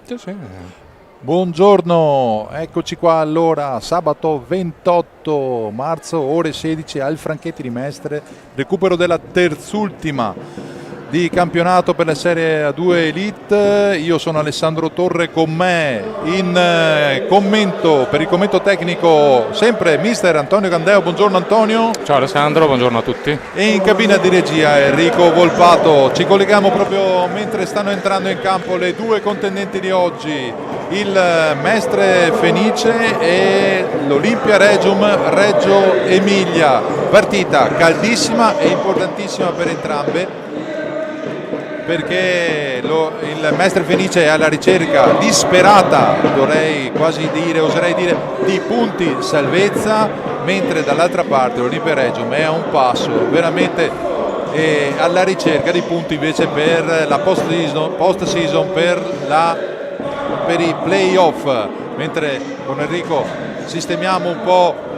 Sì, sì. Buongiorno, eccoci qua allora, sabato 28 marzo, ore 16 al Franchetti di Mestre, recupero della terzultima di campionato per la Serie A2 Elite. Io sono Alessandro Torre, con me in commento, per il commento tecnico, sempre mister Antonio Candeo. Buongiorno Antonio. Ciao Alessandro, buongiorno a tutti. E in cabina di regia Enrico Volpato. Ci colleghiamo proprio mentre stanno entrando in campo le due contendenti di oggi, il Mestre Fenice e l'Olimpia Reggio Emilia. Partita caldissima e importantissima per entrambe, perché il Mestre Fenice è alla ricerca disperata, oserei dire, di punti salvezza, mentre dall'altra parte l'Olimpia Reggio è a un passo veramente alla ricerca di punti invece per la post-season, per i playoff. Mentre con Enrico sistemiamo un po'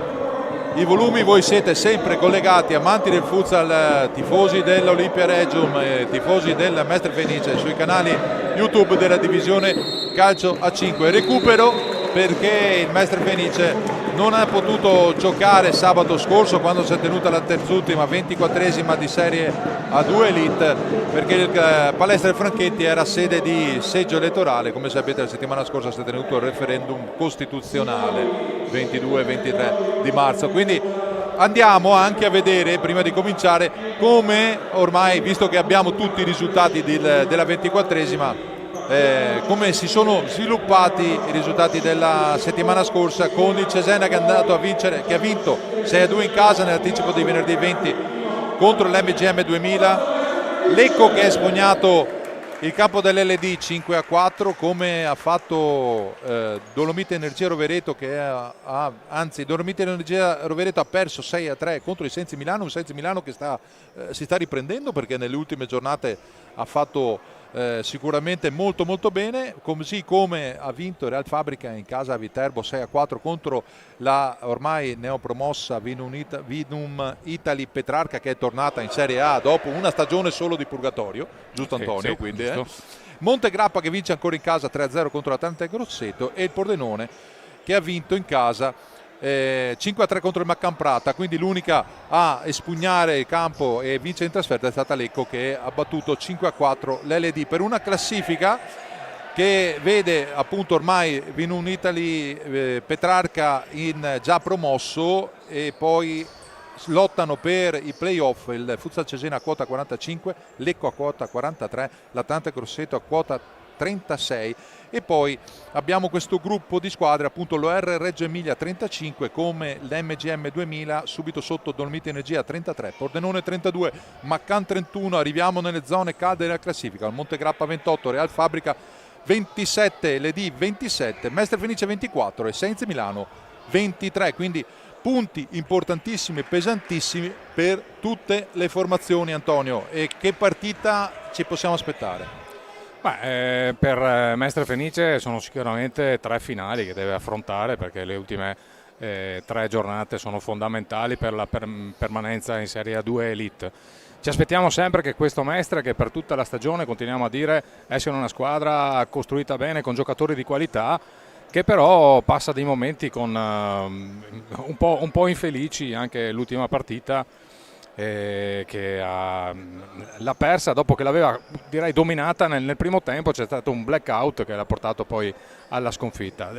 i volumi, voi siete sempre collegati, amanti del futsal, tifosi dell'Olimpia Reggio, tifosi del Mestre Fenice, sui canali YouTube della divisione Calcio A5. Recupero perché il Mestre Fenice non ha potuto giocare sabato scorso, quando si è tenuta la terzultima 24esima di Serie A2 Elite, perché il Palestra del Franchetti era sede di seggio elettorale. Come sapete, la settimana scorsa si è tenuto il referendum costituzionale 22-23 di marzo, quindi andiamo anche a vedere, prima di cominciare, come ormai, visto che abbiamo tutti i risultati della 24esima, come si sono sviluppati i risultati della settimana scorsa, con il Cesena che è andato a vincere, che ha vinto 6-2 in casa nell'anticipo di venerdì 20 contro l'MGM 2000, Lecco che ha espugnato il campo dell'LD 5-4, come ha fatto Dolomite Energia Rovereto, Dolomite Energia Rovereto ha perso 6-3 contro il Sensi Milano, un Sensi Milano che si sta riprendendo, perché nelle ultime giornate ha fatto sicuramente molto molto bene, così come ha vinto il Real Fabrica in casa a Viterbo 6-4 contro la ormai neopromossa Vinum Italy Petrarca, che è tornata in Serie A dopo una stagione solo di purgatorio, giusto Antonio? Sì, quindi, giusto. Montegrappa che vince ancora in casa 3-0 contro l'Atlante Grosseto, e il Pordenone che ha vinto in casa 5-3 contro il Maccamprata. Quindi l'unica a espugnare il campo e vincere in trasferta è stata Lecco, che ha battuto 5-4 l'LD, per una classifica che vede appunto ormai Vinum Italy Petrarca già promosso, e poi lottano per i playoff il Futsal Cesena a quota 45, Lecco a quota 43, l'Atlante Grosseto a quota 36, e poi abbiamo questo gruppo di squadre, appunto l'OR Reggio Emilia 35, come l'MGM 2000, subito sotto Dolomite Energia 33, Pordenone 32, Maccan 31. Arriviamo nelle zone calde della classifica: il Montegrappa 28, Real Fabrica 27, l'ED 27, Mestre Fenice 24 e Sensi Milano 23. Quindi punti importantissimi e pesantissimi per tutte le formazioni, Antonio. E che partita ci possiamo aspettare? Per Mestre Fenice sono sicuramente 3 finali che deve affrontare, perché le ultime 3 giornate sono fondamentali per la permanenza in Serie A2 Elite. Ci aspettiamo sempre che questo Mestre, che per tutta la stagione continuiamo a dire essere una squadra costruita bene, con giocatori di qualità, che però passa dei momenti con un po' infelici. Anche l'ultima partita che l'ha persa dopo che l'aveva, direi, dominata nel primo tempo. C'è stato un blackout che l'ha portato poi alla sconfitta.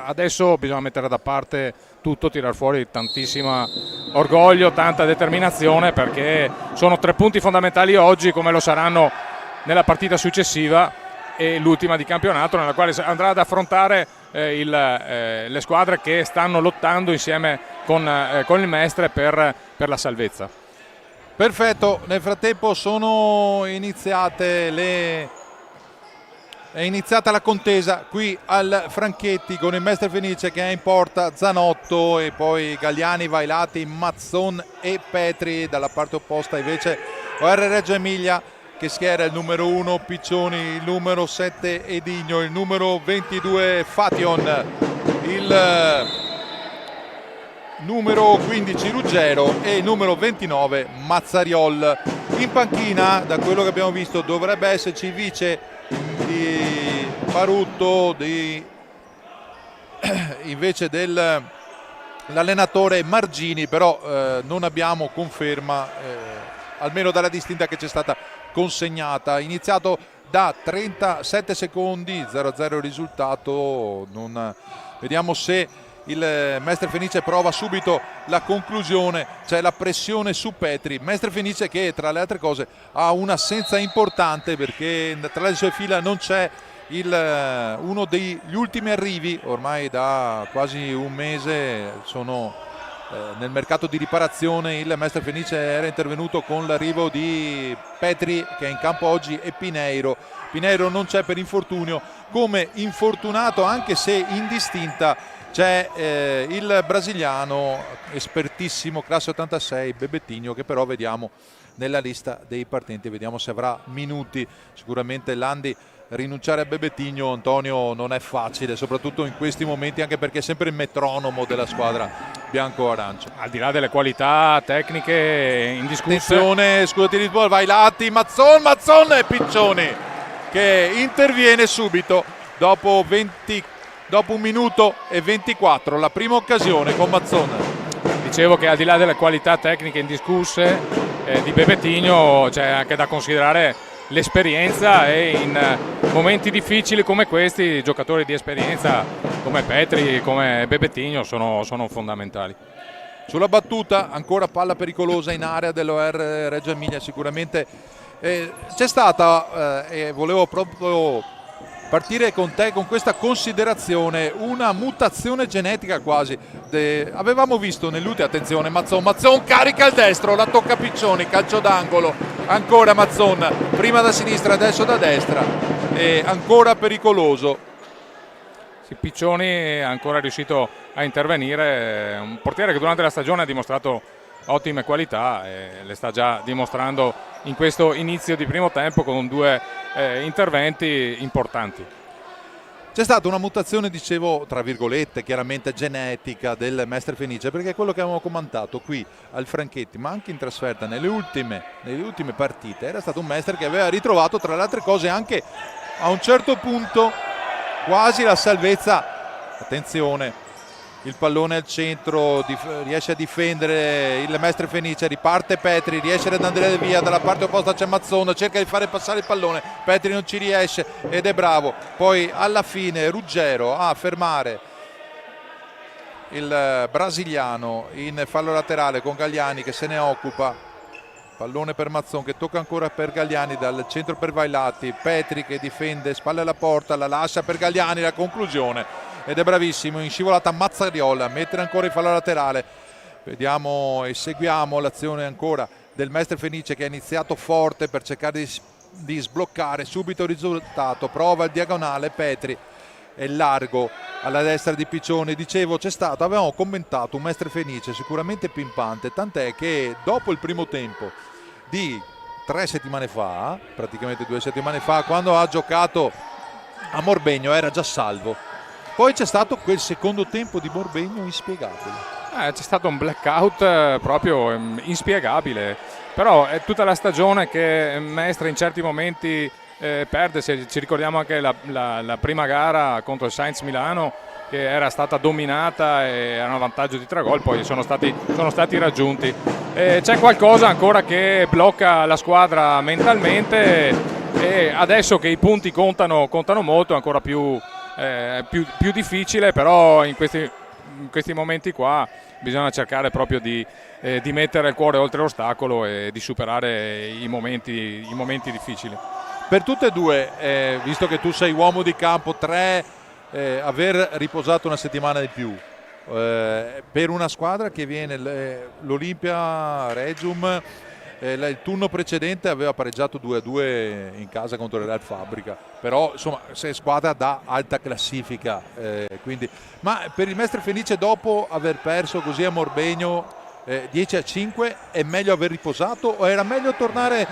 Adesso bisogna mettere da parte tutto, tirar fuori tantissimo orgoglio, tanta determinazione, perché sono 3 punti fondamentali oggi, come lo saranno nella partita successiva e l'ultima di campionato, nella quale andrà ad affrontare le squadre che stanno lottando insieme con il Mestre per la salvezza. Perfetto, nel frattempo è iniziata la contesa qui al Franchetti, con il Mestre Fenice che è in porta Zanotto, e poi Galliani, Vailati, Mazzon e Petri. Dalla parte opposta invece OR Reggio Emilia, che schiera il numero 1 Piccioni, il numero 7 Edigno, il numero 22 Fation, il numero 15 Ruggero e il numero 29 Mazzariol. In panchina, da quello che abbiamo visto, dovrebbe esserci il vice Barutto invece dell'allenatore Margini, però non abbiamo conferma, almeno dalla distinta che ci è stata consegnata. Iniziato da 37 secondi, 0-0 il risultato. Vediamo se il Mestre Fenice prova subito la conclusione, c'è la pressione su Petri. Mestre Fenice che tra le altre cose ha un'assenza importante, perché tra le sue fila non c'è uno degli ultimi arrivi, ormai da quasi un mese sono nel mercato di riparazione. Il Mestre Fenice era intervenuto con l'arrivo di Petri, che è in campo oggi, e Pineiro non c'è per infortunio. Come infortunato, anche se in distinta, c'è il brasiliano espertissimo, classe 86, Bebetinho, che però vediamo nella lista dei partenti, vediamo se avrà minuti. Sicuramente Landi rinunciare a Bebetinho, Antonio, non è facile, soprattutto in questi momenti, anche perché è sempre il metronomo della squadra bianco-arancio. Al di là delle qualità tecniche indiscusse. Attenzione, scusate di ball, vai Latti, Mazzon e Piccioni che interviene subito dopo 1 minuto e 24, la prima occasione con Mazzon. Dicevo che al di là delle qualità tecniche indiscusse di Bebetinho, c'è anche da considerare l'esperienza, e in momenti difficili come questi giocatori di esperienza come Petri, come Bebetinho sono fondamentali. Sulla battuta ancora palla pericolosa in area dell'OR Reggio Emilia, sicuramente c'è stata, e volevo proprio partire con te con questa considerazione, una mutazione genetica quasi. Avevamo visto nell'ultima, attenzione, Mazzon carica il destro, la tocca Piccioni, calcio d'angolo, ancora Mazzon, prima da sinistra adesso da destra, e ancora pericoloso. Sì, Piccioni è ancora riuscito a intervenire, un portiere che durante la stagione ha dimostrato ottime qualità e le sta già dimostrando in questo inizio di primo tempo con 2 interventi importanti. C'è stata una mutazione, dicevo, tra virgolette, chiaramente genetica del Mestre Fenice, perché quello che avevamo commentato qui al Franchetti, ma anche in trasferta nelle ultime partite, era stato un Mestre che aveva ritrovato, tra le altre cose, anche a un certo punto quasi la salvezza. Attenzione, il pallone al centro, riesce a difendere il Mestre Fenice, riparte Petri, riesce ad andare via, dalla parte opposta c'è Mazzon, cerca di fare passare il pallone, Petri non ci riesce ed è bravo. Poi alla fine Ruggero a fermare il brasiliano in fallo laterale con Galliani che se ne occupa. Pallone per Mazzon che tocca ancora per Galliani, dal centro per Vailati, Petri che difende, spalle alla porta, la lascia per Galliani, la conclusione, ed è bravissimo in scivolata Mazzariola a mettere ancora il fallo laterale. Vediamo e seguiamo l'azione ancora del Mestre Fenice, che ha iniziato forte per cercare di sbloccare subito il risultato. Prova il diagonale, Petri è largo alla destra di Piccioni. Dicevo, avevamo commentato un Mestre Fenice sicuramente pimpante, tant'è che dopo il primo tempo di 3 settimane fa, praticamente 2 settimane fa, quando ha giocato a Morbegno, era già salvo. Poi c'è stato quel secondo tempo di Morbegno inspiegabile. C'è stato un blackout proprio inspiegabile, però è tutta la stagione che Mestre in certi momenti perde. Se ci ricordiamo anche la prima gara contro il Sainz Milano, che era stata dominata e era un vantaggio di 3 gol, poi sono stati raggiunti. C'è qualcosa ancora che blocca la squadra mentalmente, e adesso che i punti contano molto è ancora più difficile, però in questi momenti qua bisogna cercare proprio di mettere il cuore oltre l'ostacolo e di superare i momenti difficili. Per tutte e due, visto che tu sei uomo di campo, 3 aver riposato una settimana di più, per una squadra che viene l'Olimpia Regium, il turno precedente aveva pareggiato 2-2 in casa contro il Real Fabbrica, però insomma sei squadra da alta classifica, quindi. Ma per il Mestre Fenice, dopo aver perso così a Morbegno 10-5, è meglio aver riposato o era meglio tornare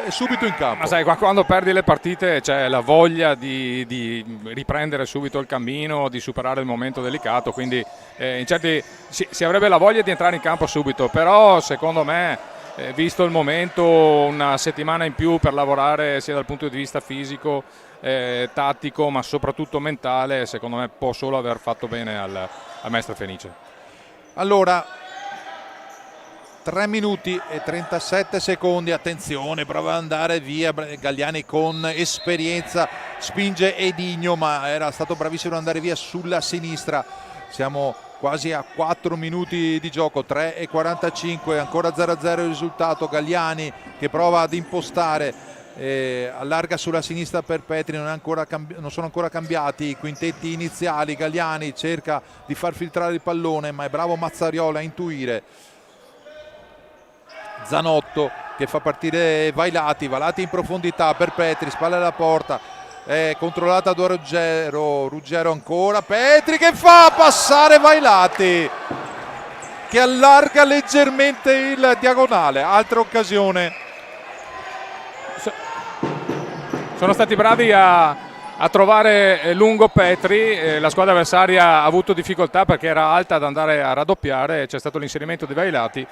subito in campo? Ma sai, quando perdi le partite c'è la voglia di riprendere subito il cammino, di superare il momento delicato, quindi si avrebbe la voglia di entrare in campo subito, però secondo me visto il momento, una settimana in più per lavorare sia dal punto di vista fisico, tattico, ma soprattutto mentale. Secondo me può solo aver fatto bene al Mestre Fenice. Allora, 3 minuti e 37 secondi, attenzione, prova ad andare via Galliani con esperienza, spinge Edigno, ma era stato bravissimo ad andare via sulla sinistra. Siamo quasi a 4 minuti di gioco, 3 e 45, ancora 0-0 il risultato. Galliani che prova ad impostare, allarga sulla sinistra per Petri, non sono ancora cambiati i quintetti iniziali. Galliani cerca di far filtrare il pallone, ma è bravo Mazzariola a intuire. Zanotto che fa partire Vailati in profondità per Petri, spalle alla porta, è controllata da Ruggero ancora, Petri che fa passare Vailati, che allarga leggermente il diagonale. Altra occasione. Sono stati bravi a trovare lungo Petri, la squadra avversaria ha avuto difficoltà perché era alta ad andare a raddoppiare, c'è stato l'inserimento di Vailati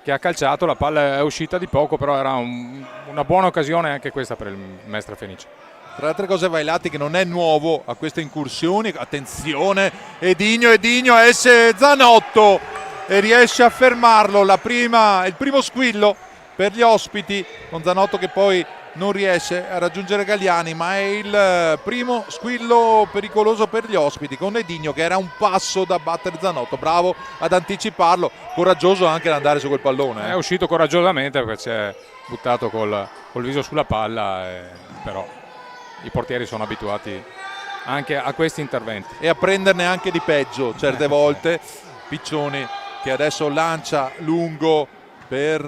che ha calciato, la palla è uscita di poco, però era una buona occasione anche questa per il Mestre Fenice. Tra le altre cose Vailati che non è nuovo a queste incursioni, attenzione, Edigno esce Zanotto e riesce a fermarlo, il primo squillo per gli ospiti, con Zanotto che poi non riesce a raggiungere Galliani, ma è il primo squillo pericoloso per gli ospiti, con Edigno che era un passo da battere Zanotto, bravo ad anticiparlo, coraggioso anche ad andare su quel pallone. È uscito coraggiosamente perché si è buttato col viso sulla palla, però i portieri sono abituati anche a questi interventi. E a prenderne anche di peggio certe volte. Piccioni che adesso lancia lungo per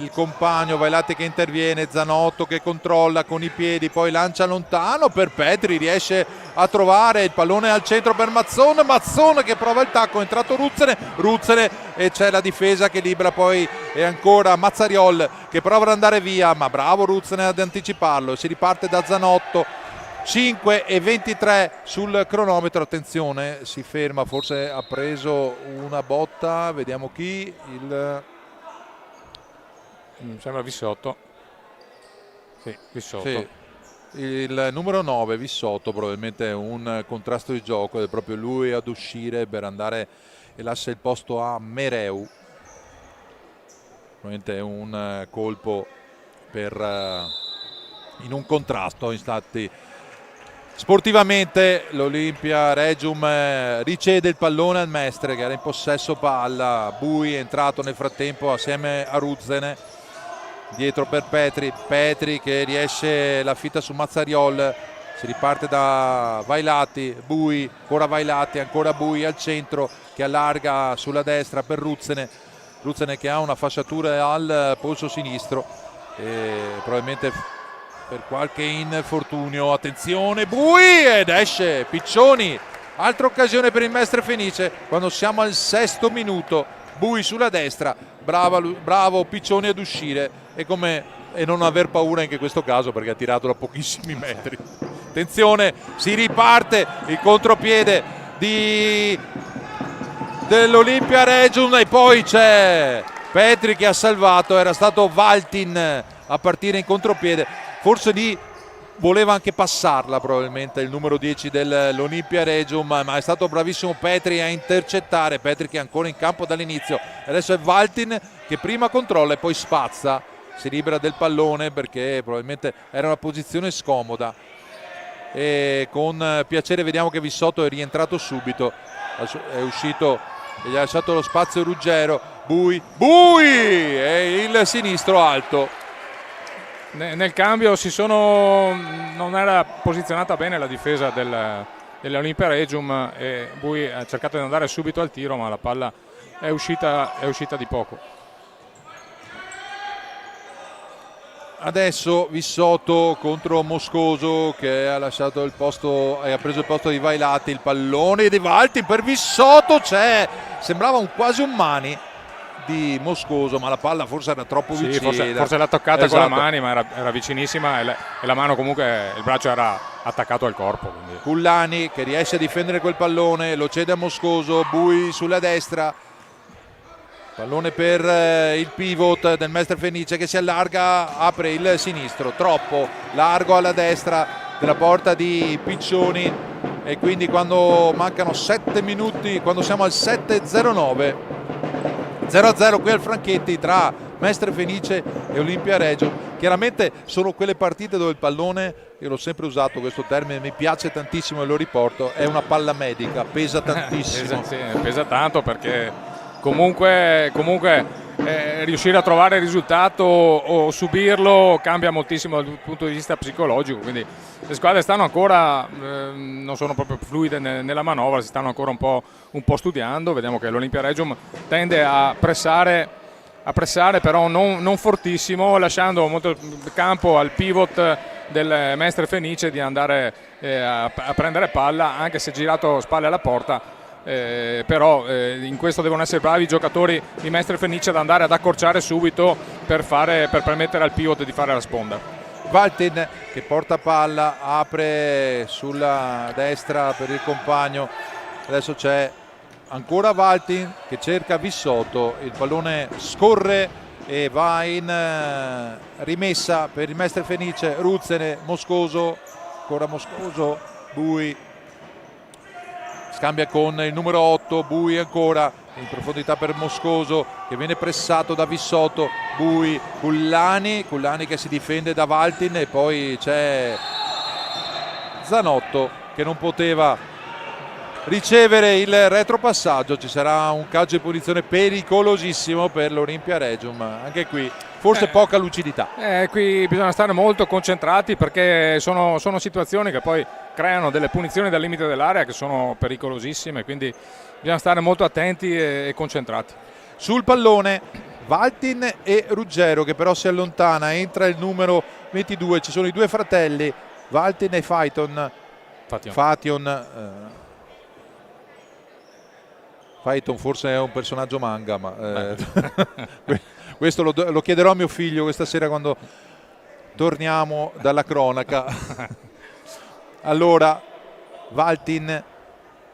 il compagno, Vailati che interviene, Zanotto che controlla con i piedi, poi lancia lontano per Petri, riesce a trovare il pallone al centro per Mazzone che prova il tacco, è entrato Ruzzene e c'è la difesa che libera, poi è ancora Mazzariol che prova ad andare via, ma bravo Ruzzene ad anticiparlo, si riparte da Zanotto. 5 e 23 sul cronometro, attenzione, si ferma, forse ha preso una botta, vediamo chi, mi sembra Vissotto. Sì, Vissotto. Sì, il numero 9 Vissotto, probabilmente un contrasto di gioco, è proprio lui ad uscire per andare e lascia il posto a Mereu. Probabilmente un colpo in un contrasto. Infatti sportivamente l'Olimpia Regium ricede il pallone al Mestre che era in possesso palla. Bui è entrato nel frattempo assieme a Ruzzene, dietro per Petri che riesce la fitta su Mazzariol, si riparte da Vailati, Bui, ancora Bui al centro che allarga sulla destra per Ruzzene che ha una fasciatura al polso sinistro e probabilmente per qualche infortunio. Attenzione, Bui ed esce Piccioni, altra occasione per il Mestre Fenice quando siamo al 6° minuto. Bui sulla destra, bravo Piccioni ad uscire e non aver paura anche in questo caso perché ha tirato da pochissimi metri. Attenzione, si riparte il contropiede dell'Olimpia Regium e poi c'è Petri che ha salvato, era stato Valtin a partire in contropiede, forse lì voleva anche passarla probabilmente il numero 10 dell'Olimpia Regium, ma è stato bravissimo Petri a intercettare, Petri che è ancora in campo dall'inizio, adesso è Valtin che prima controlla e poi spazza, si libera del pallone perché probabilmente era una posizione scomoda e con piacere vediamo che Vissotto è rientrato subito, è uscito e gli ha lasciato lo spazio Ruggero. Bui e il sinistro alto. Nel cambio non era posizionata bene la difesa dell'Olimpia Regium e Bui ha cercato di andare subito al tiro, ma la palla è uscita di poco. Adesso Vissotto contro Moscoso che ha lasciato il posto e ha preso il posto di Vailati, il pallone di Valti per Vissotto, sembrava quasi un mani di Moscoso, ma la palla forse era troppo vicina. Forse l'ha toccata con la mano, ma era vicinissima e la mano comunque, il braccio era attaccato al corpo. Quindi. Cullani che riesce a difendere quel pallone, lo cede a Moscoso, Bui sulla destra, Pallone per il pivot del Mestre Fenice che si allarga, apre il sinistro, troppo largo alla destra della porta di Piccioni, e quindi quando mancano 7 minuti, quando siamo al 7:09, 0-0 qui al Franchetti tra Mestre Fenice e Olimpia Reggio. Chiaramente sono quelle partite dove il pallone, io l'ho sempre usato questo termine, mi piace tantissimo e lo riporto, è una palla medica, pesa tantissimo. Pesa tanto, perché comunque riuscire a trovare il risultato o subirlo cambia moltissimo dal punto di vista psicologico, quindi le squadre stanno ancora, non sono proprio fluide nella manovra, si stanno ancora un po' studiando. Vediamo che l'Olimpia Reggio tende a pressare però non fortissimo, lasciando molto campo al pivot del Mestre Fenice di andare a prendere palla, anche se girato spalle alla porta. Però in questo devono essere bravi i giocatori di Mestre Fenice ad andare ad accorciare subito per permettere al pivot di fare la sponda. Valtin che porta palla, apre sulla destra per il compagno, adesso c'è ancora Valtin che cerca Vissotto, il pallone scorre e va in rimessa per il Mestre Fenice. Ruzzene, Moscoso, ancora Moscoso, Bui scambia con il numero 8, Bui ancora in profondità per Moscoso che viene pressato da Vissotto, Bui, Cullani che si difende da Valtin, e poi c'è Zanotto che non poteva ricevere il retropassaggio. Ci sarà un calcio di punizione pericolosissimo per l'Olimpia Regium, anche qui forse poca lucidità. Qui bisogna stare molto concentrati, perché sono situazioni che poi creano delle punizioni dal limite dell'area che sono pericolosissime, quindi bisogna stare molto attenti e concentrati. Sul pallone Valtin e Ruggero che però si allontana, entra il numero 22, ci sono i due fratelli Valtin e Faiton. Faiton forse è un personaggio manga, ma questo lo chiederò a mio figlio questa sera quando torniamo dalla cronaca. Allora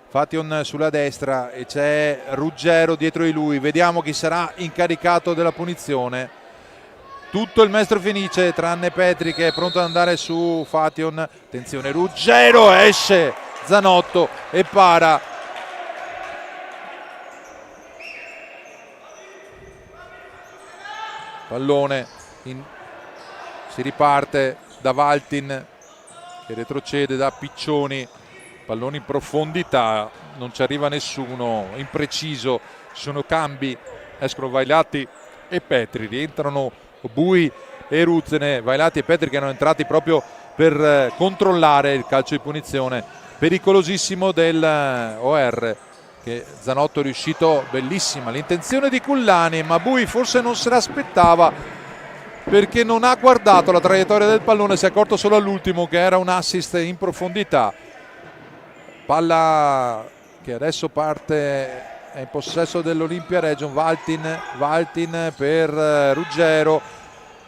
Fation sulla destra e c'è Ruggero dietro di lui, vediamo chi sarà incaricato della punizione. Tutto il Mestre Fenice tranne Petri che è pronto ad andare su Fation. Attenzione, Ruggero, esce Zanotto e para. Pallone si riparte da Valtin che retrocede da Piccioni, pallone in profondità, non ci arriva nessuno, impreciso, ci sono cambi, escono Vailati e Petri, rientrano Bui e Ruzzene. Vailati e Petri che erano entrati proprio per controllare il calcio di punizione pericolosissimo del OR, che Zanotto è riuscito, bellissima l'intenzione di Cullani, ma Bui forse non se l'aspettava perché non ha guardato la traiettoria del pallone, si è accorto solo all'ultimo che era un assist in profondità. Palla che adesso parte, è in possesso dell'Olimpia Reggio. Valtin per Ruggero,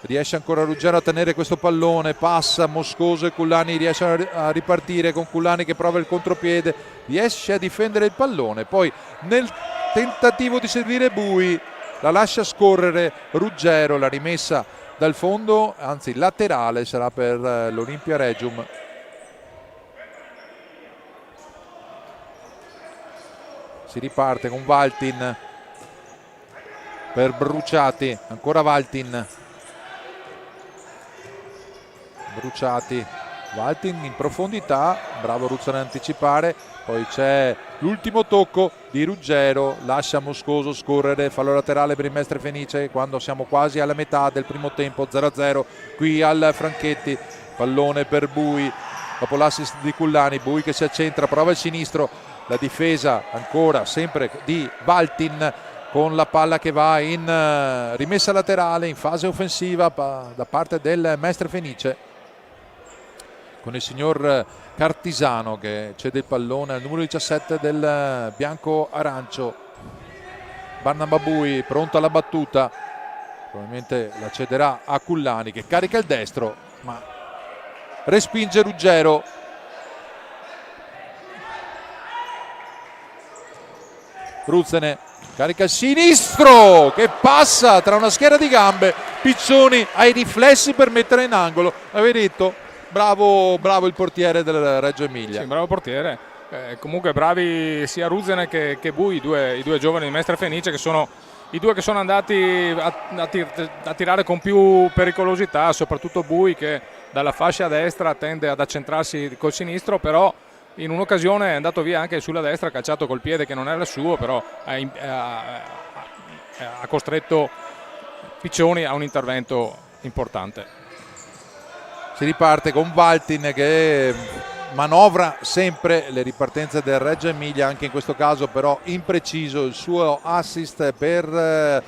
riesce ancora Ruggero a tenere questo pallone, passa Moscoso e Cullani riesce a ripartire con Cullani che prova il contropiede, riesce a difendere il pallone, poi nel tentativo di servire Bui la lascia scorrere Ruggero, la rimessa dal fondo, anzi laterale sarà per l'Olimpia Regium. Si riparte con Valtin per Bruciati, ancora Valtin, Valtin in profondità, bravo Ruzzane ad anticipare, poi c'è l'ultimo tocco di Ruggero, lascia Moscoso scorrere, fallo laterale per il Mestre Fenice quando siamo quasi alla metà del primo tempo, 0-0 qui al Franchetti. Pallone per Bui, dopo l'assist di Cullani, Bui che si accentra, prova il sinistro, la difesa ancora sempre di Valtin con la palla che va in rimessa laterale in fase offensiva da parte del Mestre Fenice, con il signor Cartisano che cede il pallone al numero 17 del bianco arancio. Barnaba Bui pronto alla battuta, probabilmente la cederà a Cullani che carica il destro ma respinge Ruggero. Ruzzene carica il sinistro che passa tra una schiera di gambe, Piccioni ha i riflessi per mettere in angolo, avevi detto, bravo il portiere del Reggio Emilia. Sì, bravo portiere, comunque bravi sia Ruzene che Bui, i due giovani di Mestre Fenice, che sono i due che sono andati a tirare con più pericolosità, soprattutto Bui che dalla fascia destra tende ad accentrarsi col sinistro, però in un'occasione è andato via anche sulla destra, ha calciato col piede che non era il suo, però ha costretto Piccioni a un intervento importante. Si riparte con Valtin che manovra sempre le ripartenze del Reggio Emilia, anche in questo caso però impreciso il suo assist per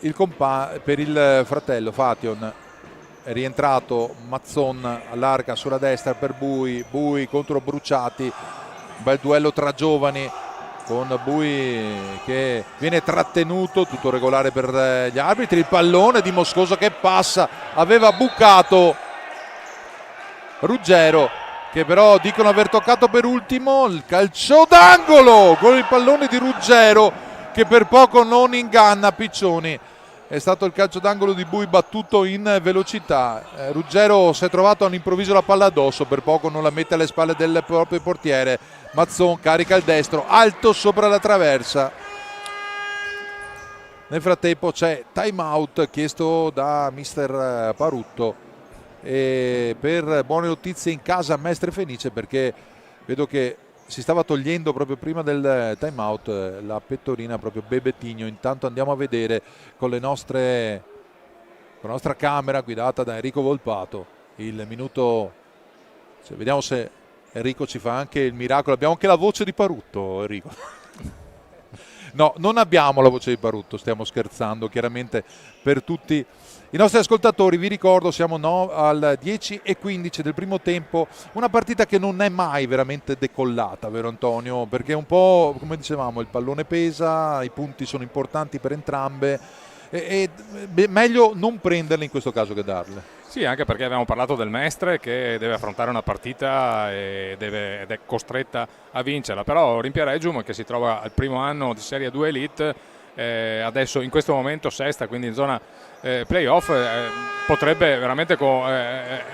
il fratello Fation. È rientrato Mazzon, allarga sulla destra per Bui contro Bruciati, bel duello tra giovani con Bui che viene trattenuto, tutto regolare per gli arbitri, il pallone di Moscoso che passa, aveva bucato Ruggero che però dicono aver toccato per ultimo, il calcio d'angolo con il pallone di Ruggero che per poco non inganna Piccioni. È stato il calcio d'angolo di Bui battuto in velocità. Ruggero si è trovato all'improvviso la palla addosso, per poco non la mette alle spalle del proprio portiere. Mazzon carica il destro, alto sopra la traversa. Nel frattempo c'è time out chiesto da mister Parutto e per buone notizie in casa Mestre Fenice, perché vedo che si stava togliendo proprio prima del time out la pettorina proprio Bebetigno. Intanto andiamo a vedere con la nostra camera guidata da Enrico Volpato il minuto, vediamo se Enrico ci fa anche il miracolo. Abbiamo anche la voce di Parutto, Enrico. No, non abbiamo la voce di Parutto, stiamo scherzando, chiaramente per tutti i nostri ascoltatori. Vi ricordo, siamo al 10:15 del primo tempo, una partita che non è mai veramente decollata, vero Antonio? Perché un po', come dicevamo, il pallone pesa, i punti sono importanti per entrambe e meglio non prenderle in questo caso che darle. Sì, anche perché abbiamo parlato del Mestre che deve affrontare una partita ed è costretta a vincerla, però Olimpia Regium, che si trova al primo anno di Serie 2 Elite, adesso in questo momento sesta, quindi in zona playoff, potrebbe veramente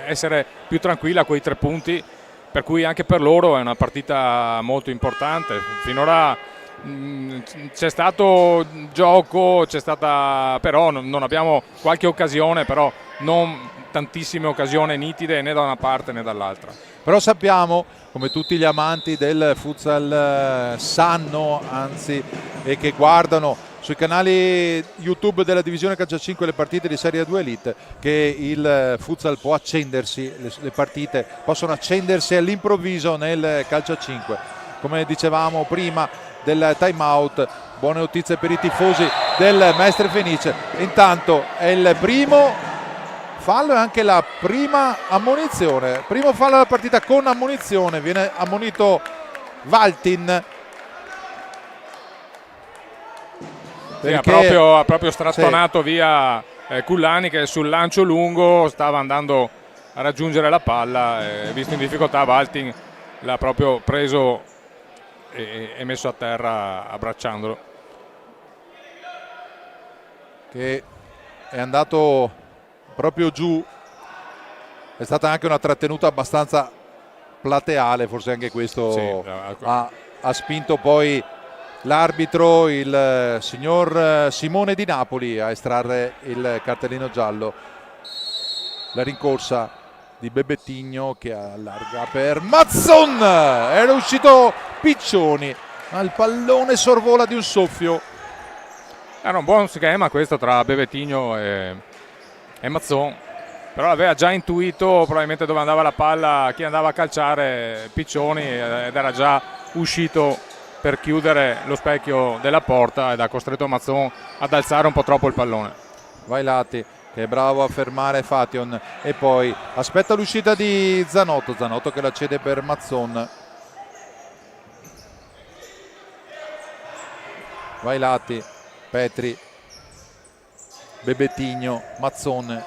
essere più tranquilla a quei 3 punti, per cui anche per loro è una partita molto importante. Finora c'è stato gioco, però non abbiamo qualche occasione, però non tantissime occasioni nitide né da una parte né dall'altra. Però sappiamo, come tutti gli amanti del futsal sanno, anzi, e che guardano sui canali YouTube della divisione calcio 5 le partite di Serie 2 Elite, che il futsal può accendersi, le partite possono accendersi all'improvviso nel calcio 5. Come dicevamo prima del time out, buone notizie per i tifosi del Mestre Fenice. Intanto è il primo fallo e anche la prima ammonizione, primo fallo della partita con ammonizione, viene ammonito Valtin. Sì, ha proprio strattonato via Cullani, che sul lancio lungo stava andando a raggiungere la palla, visto in difficoltà Valtin l'ha proprio preso e messo a terra abbracciandolo. Che è andato proprio giù, è stata anche una trattenuta abbastanza plateale, forse anche questo sì, ha spinto poi l'arbitro, il signor Simone di Napoli, a estrarre il cartellino giallo. La rincorsa di Bebetigno che allarga per Mazzon, era uscito Piccioni ma il pallone sorvola di un soffio. Era un buon schema questo tra Bebetigno e Mazzon, però aveva già intuito probabilmente dove andava la palla, chi andava a calciare Piccioni, ed era già uscito per chiudere lo specchio della porta ed ha costretto Mazzon ad alzare un po' troppo il pallone. Vailati che è bravo a fermare Fation e poi aspetta l'uscita di Zanotto che la cede per Mazzon. Vailati, Petri, Bebetigno, Mazzon,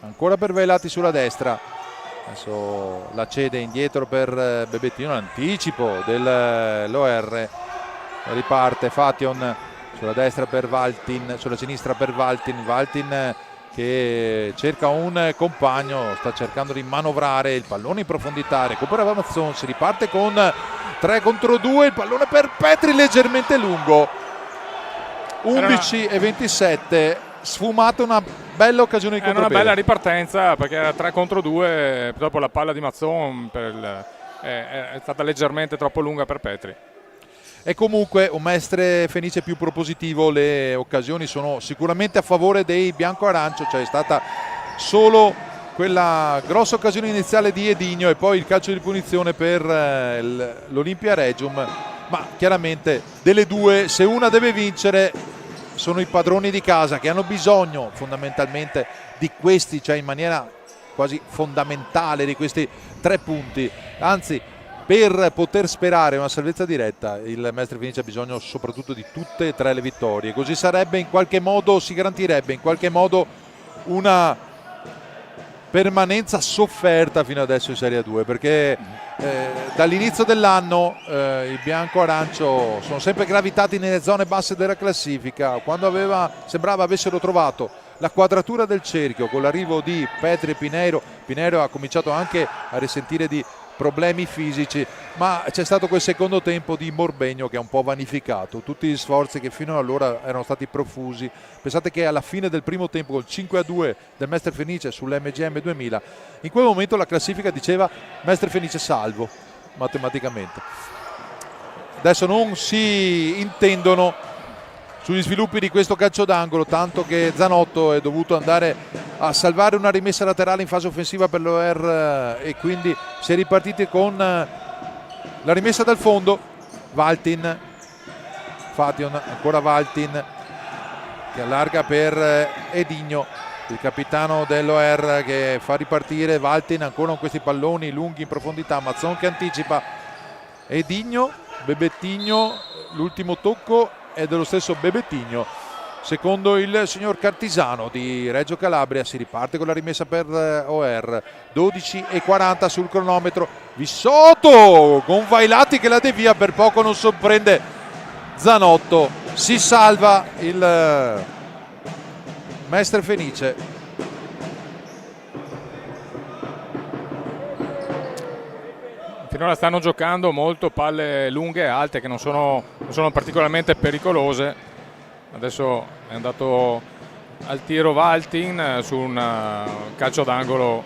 ancora per Vailati sulla destra, adesso la cede indietro per Bebetigno, l'anticipo dell'OR riparte Fation sulla destra per Valtin, sulla sinistra per Valtin che cerca un compagno, sta cercando di manovrare il pallone in profondità, recupera Mazzon, si riparte con 3 contro 2, il pallone per Petri leggermente lungo, 11 e 27, sfumata una bella occasione di contropiede. Una bella ripartenza perché era 3 contro 2, dopo la palla di Mazzon è stata leggermente troppo lunga per Petri. E comunque un Mestre Fenice più propositivo, le occasioni sono sicuramente a favore dei bianco-arancio, cioè è stata solo quella grossa occasione iniziale di Edigno e poi il calcio di punizione per l'Olimpia Regium, ma chiaramente delle due, se una deve vincere, sono i padroni di casa che hanno bisogno fondamentalmente di questi, cioè in maniera quasi fondamentale di questi 3 punti, anzi per poter sperare una salvezza diretta il Mestre Fenice ha bisogno soprattutto di tutte e 3 le vittorie, così sarebbe in qualche modo, si garantirebbe in qualche modo una permanenza sofferta fino adesso in Serie 2, perché dall'inizio dell'anno i bianco-arancio sono sempre gravitati nelle zone basse della classifica, quando sembrava avessero trovato la quadratura del cerchio con l'arrivo di Petri e Pineiro ha cominciato anche a risentire di problemi fisici, ma c'è stato quel secondo tempo di Morbegno che ha un po' vanificato tutti gli sforzi che fino ad allora erano stati profusi. Pensate che alla fine del primo tempo col 5-2 del Mestre Fenice sull'MGM 2000, in quel momento la classifica diceva Mestre Fenice salvo matematicamente. Adesso non si intendono sugli sviluppi di questo calcio d'angolo, tanto che Zanotto è dovuto andare a salvare una rimessa laterale in fase offensiva per l'OR e quindi si è ripartiti con la rimessa dal fondo. Valtin, Fation, ancora Valtin che allarga per Edigno, il capitano dell'OR che fa ripartire Valtin ancora con questi palloni lunghi in profondità. Mazzon che anticipa Edigno, Bebettigno, l'ultimo tocco è dello stesso Bebettigno, secondo il signor Cartisano di Reggio Calabria. Si riparte con la rimessa per OR, 12:40 sul cronometro. Vissotto con Vailati che la devia, per poco non sorprende Zanotto, si salva il Mestre Fenice. Finora stanno giocando molto palle lunghe e alte che non sono particolarmente pericolose. Adesso è andato al tiro Valtin su un calcio d'angolo,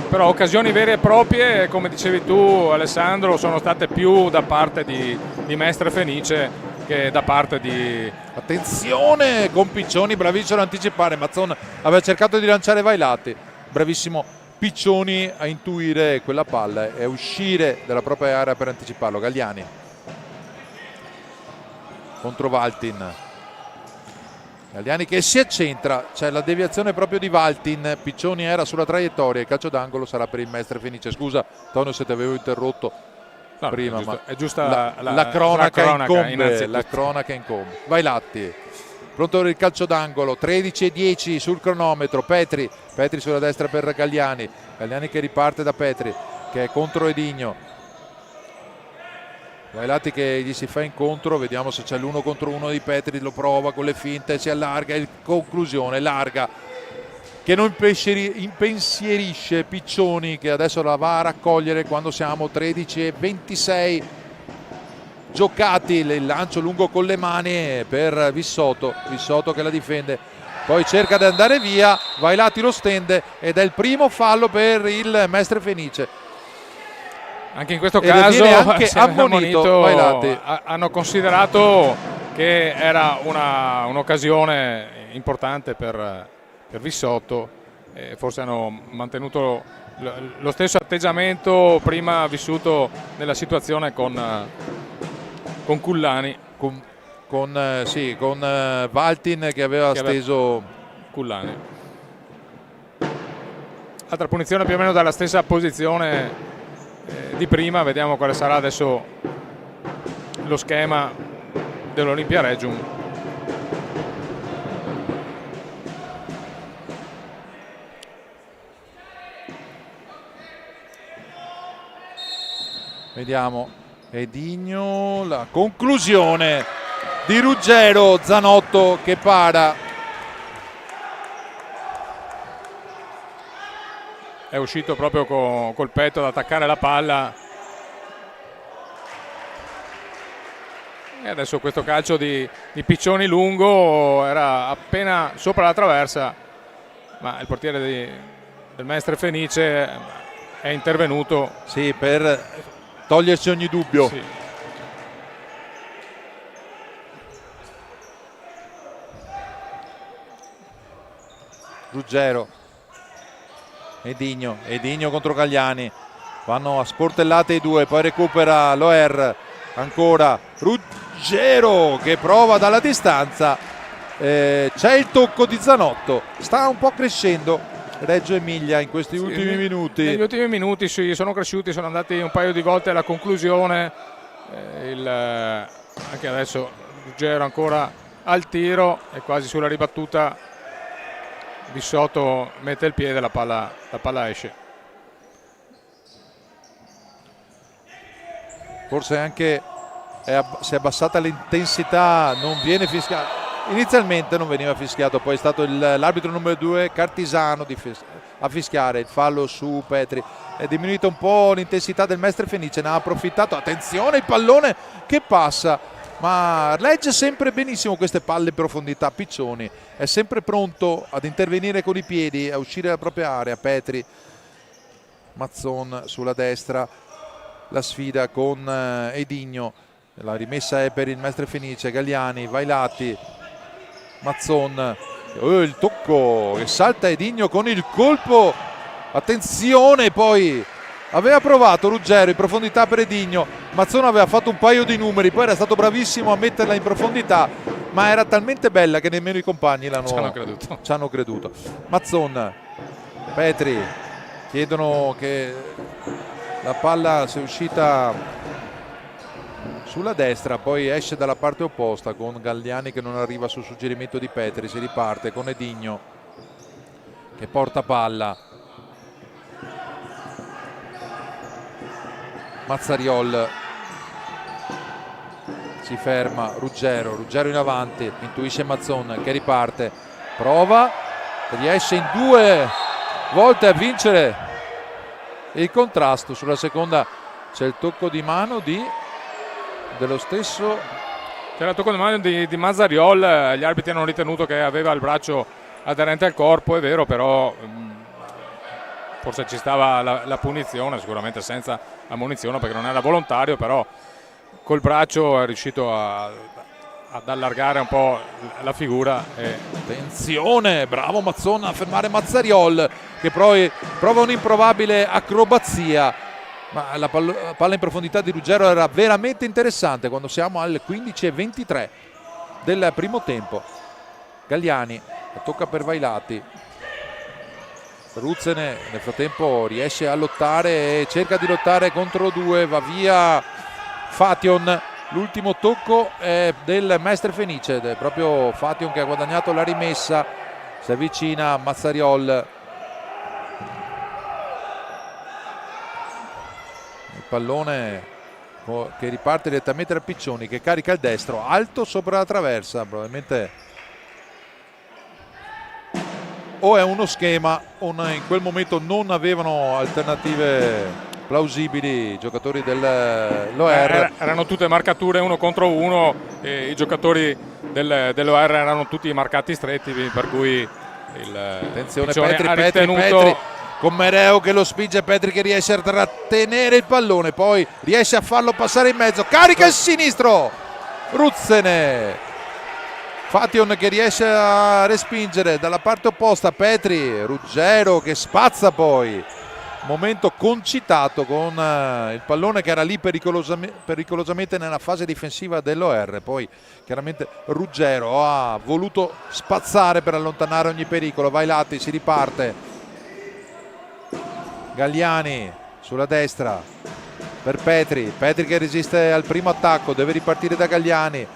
però occasioni vere e proprie, come dicevi tu Alessandro, sono state più da parte di Mestre Fenice che da parte di... Attenzione con Piccioni, bravissimo ad anticipare. Mazzon aveva cercato di lanciare Vailati, bravissimo Piccioni a intuire quella palla e uscire dalla propria area per anticiparlo. Galliani contro Valtin, Galliani che si accentra, c'è la deviazione proprio di Valtin, Piccioni era sulla traiettoria, il calcio d'angolo sarà per il Mestre Fenice. Scusa Tonio se ti avevo interrotto prima, ma è giusta la cronaca incombe, la cronaca incombe. Vailati pronto per il calcio d'angolo, 13:10 sul cronometro. Petri sulla destra per Galliani che riparte da Petri che è contro Edigno. Vailati che gli si fa incontro, vediamo se c'è l'1 contro 1 di Petri, lo prova con le finte, si allarga, in conclusione larga che non impensierisce Piccioni che adesso la va a raccogliere quando siamo 13:26 giocati. Il lancio lungo con le mani per Vissotto che la difende, poi cerca di andare via, Vailati lo stende ed è il primo fallo per il Mestre Fenice. Anche in questo caso anche ammonito Vailati. Hanno considerato che era un'occasione importante per Vissotto e forse hanno mantenuto lo stesso atteggiamento prima vissuto nella situazione con Cullani, con Valtin che aveva steso Cullani. Altra punizione più o meno dalla stessa posizione di prima. Vediamo quale sarà adesso lo schema dell'Olimpia Regium. Vediamo Edigno, la conclusione di Ruggero, Zanotto che para. È uscito proprio col petto ad attaccare la palla. E adesso questo calcio di Piccioni lungo era appena sopra la traversa, ma il portiere del Mestre Fenice è intervenuto. Sì, per togliersi ogni dubbio. Sì. Ruggero, Edigno contro Galliani, vanno a sportellate i due, poi recupera Loer, ancora Ruggero che prova dalla distanza, c'è il tocco di Zanotto, sta un po' crescendo Reggio Emilia in questi ultimi minuti. Negli ultimi minuti sì, sono cresciuti, sono andati un paio di volte alla conclusione, anche adesso Ruggero ancora al tiro e quasi sulla ribattuta di sotto mette il piede, la palla esce. Forse anche si è abbassata l'intensità, non viene fischiato, inizialmente non veniva fischiato, poi è stato l'arbitro numero 2 Cartisano a fischiare il fallo su Petri. È diminuita un po' l'intensità del Mestre Fenice, ne ha approfittato, attenzione il pallone che passa, ma legge sempre benissimo queste palle in profondità. Piccioni è sempre pronto ad intervenire con i piedi, a uscire dalla propria area. Petri, Mazzon sulla destra, la sfida con Edigno, la rimessa è per il Mestre Fenice. Galliani, Vailati, Mazzon, il tocco che salta Edigno con il colpo, attenzione, poi aveva provato Ruggero in profondità per Edigno, Mazzon aveva fatto un paio di numeri, poi era stato bravissimo a metterla in profondità, ma era talmente bella che nemmeno i compagni ci hanno creduto. Mazzon, Petri chiedono che la palla sia uscita sulla destra, poi esce dalla parte opposta con Galliani che non arriva sul suggerimento di Petri. Si riparte con Edigno che porta palla, Mazzariol si ferma, Ruggero in avanti, intuisce Mazzon che riparte, prova, riesce in 2 volte a vincere il contrasto. Sulla seconda c'è il tocco di mano dello stesso, c'era il tocco di mano di Mazzariol, gli arbitri hanno ritenuto che aveva il braccio aderente al corpo, è vero, però forse ci stava la punizione, sicuramente senza ammonizione perché non era volontario, però col braccio è riuscito ad allargare un po' la figura. Attenzione, bravo Mazzon a fermare Mazzariol che poi prova un'improbabile acrobazia, ma la palla in profondità di Ruggero era veramente interessante quando siamo al 15:23 del primo tempo. Galliani, tocca per Vailati, Ruzzene nel frattempo riesce a lottare e cerca di lottare contro 2, va via Fation. L'ultimo tocco è del Mestre Fenice ed è proprio Fation che ha guadagnato la rimessa, si avvicina a Mazzariol, il pallone che riparte direttamente da Piccioni che carica il destro alto sopra la traversa, probabilmente o è uno schema o in quel momento non avevano alternative plausibili i giocatori dell'OR. Erano tutte marcature 1 contro 1 e i giocatori dell'OR erano tutti marcati stretti, per cui attenzione Petri con Mereo che lo spinge, Petri che riesce a trattenere il pallone, poi riesce a farlo passare in mezzo, carica il sinistro, Ruzzene, Fation che riesce a respingere dalla parte opposta Petri, Ruggero che spazza, poi momento concitato con il pallone che era lì pericolosamente nella fase difensiva dell'OR, poi chiaramente Ruggero ha voluto spazzare per allontanare ogni pericolo. Vailati, si riparte, Galliani sulla destra per Petri che resiste al primo attacco, deve ripartire da Galliani,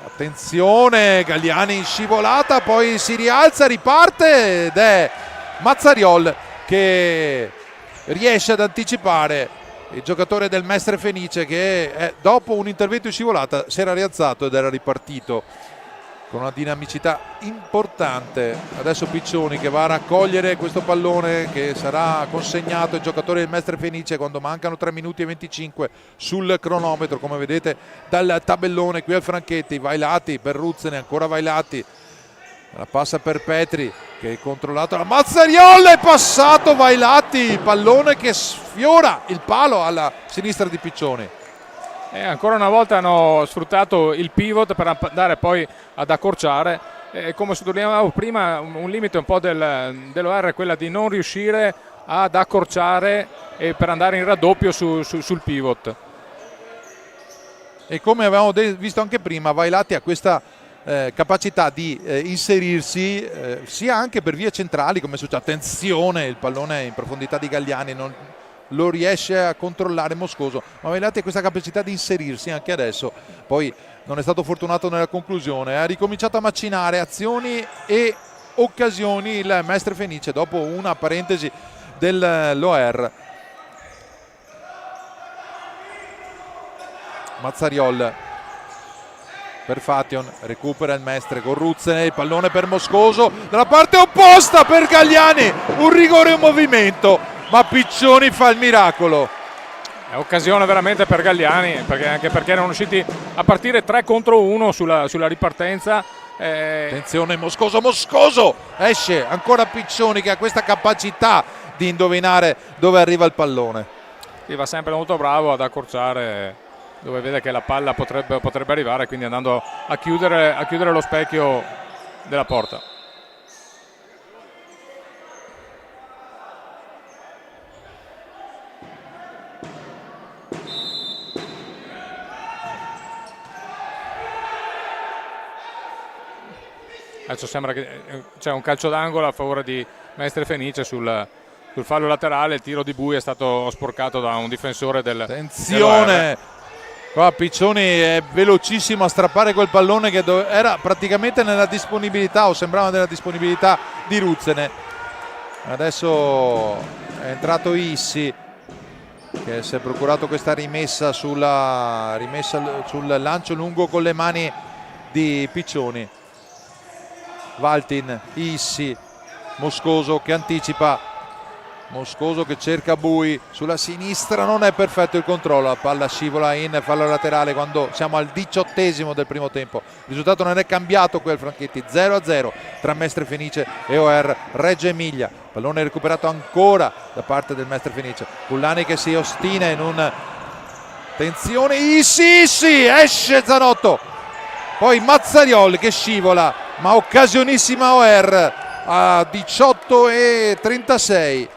attenzione, Galliani in scivolata, poi si rialza, riparte ed è Mazzariol che riesce ad anticipare il giocatore del Mestre Fenice che dopo un intervento in scivolata si era rialzato ed era ripartito con una dinamicità importante. Adesso Piccioni che va a raccogliere questo pallone che sarà consegnato ai giocatori del Mestre Fenice quando mancano 3 minuti e 25 sul cronometro, come vedete dal tabellone qui al Franchetti. Vailati per Ruzzene, ancora Vailati, la passa per Petri che è controllato da Mazzariol, è passato Vailati, pallone che sfiora il palo alla sinistra di Piccioni. E ancora una volta hanno sfruttato il pivot per andare poi ad accorciare. Come sottolineavo prima, un limite un po' dell'OR è quella di non riuscire ad accorciare per andare in raddoppio sul pivot. E come avevamo visto anche prima, Vailati ha questa capacità di inserirsi sia anche per vie centrali, come succede. Attenzione, il pallone in profondità di Galliani, non lo riesce a controllare Moscoso, ma Vailati ha questa capacità di inserirsi anche adesso. Poi non è stato fortunato nella conclusione, ha ricominciato a macinare azioni e occasioni il Mestre Fenice dopo una parentesi dell'OR. Mazzariol per Fation, recupera il Mestre con Ruzzene, il pallone per Moscoso dalla parte opposta per Galliani, un rigore e un movimento, ma Piccioni fa il miracolo. È occasione veramente per Galliani, anche perché erano riusciti a partire 3 contro 1 sulla ripartenza. Attenzione Moscoso, esce ancora Piccioni che ha questa capacità di indovinare dove arriva il pallone. Sì, va sempre molto bravo ad accorciare dove vede che la palla potrebbe arrivare, quindi andando a chiudere lo specchio della porta. Adesso sembra che c'è un calcio d'angolo a favore di Mestre Fenice sul fallo laterale. Il tiro di Bui è stato sporcato da un difensore attenzione! Qua Piccioni è velocissimo a strappare quel pallone che era praticamente nella disponibilità, o sembrava nella disponibilità di Ruzzene. Adesso è entrato Issi che si è procurato questa rimessa sul lancio lungo con le mani di Piccioni. Valtin, Issi, Moscoso che anticipa, Moscoso che cerca Bui sulla sinistra, non è perfetto il controllo, la palla scivola in fallo laterale quando siamo al 18° del primo tempo. Il risultato non è cambiato qui al Franchetti, 0-0 tra Mestre Fenice e OR Reggio Emilia. Pallone recuperato ancora da parte del Mestre Fenice, Pullani che si ostina in un... attenzione, Issi, esce Zanotto, poi Mazzariol che scivola, ma occasionissima OR a 18:36.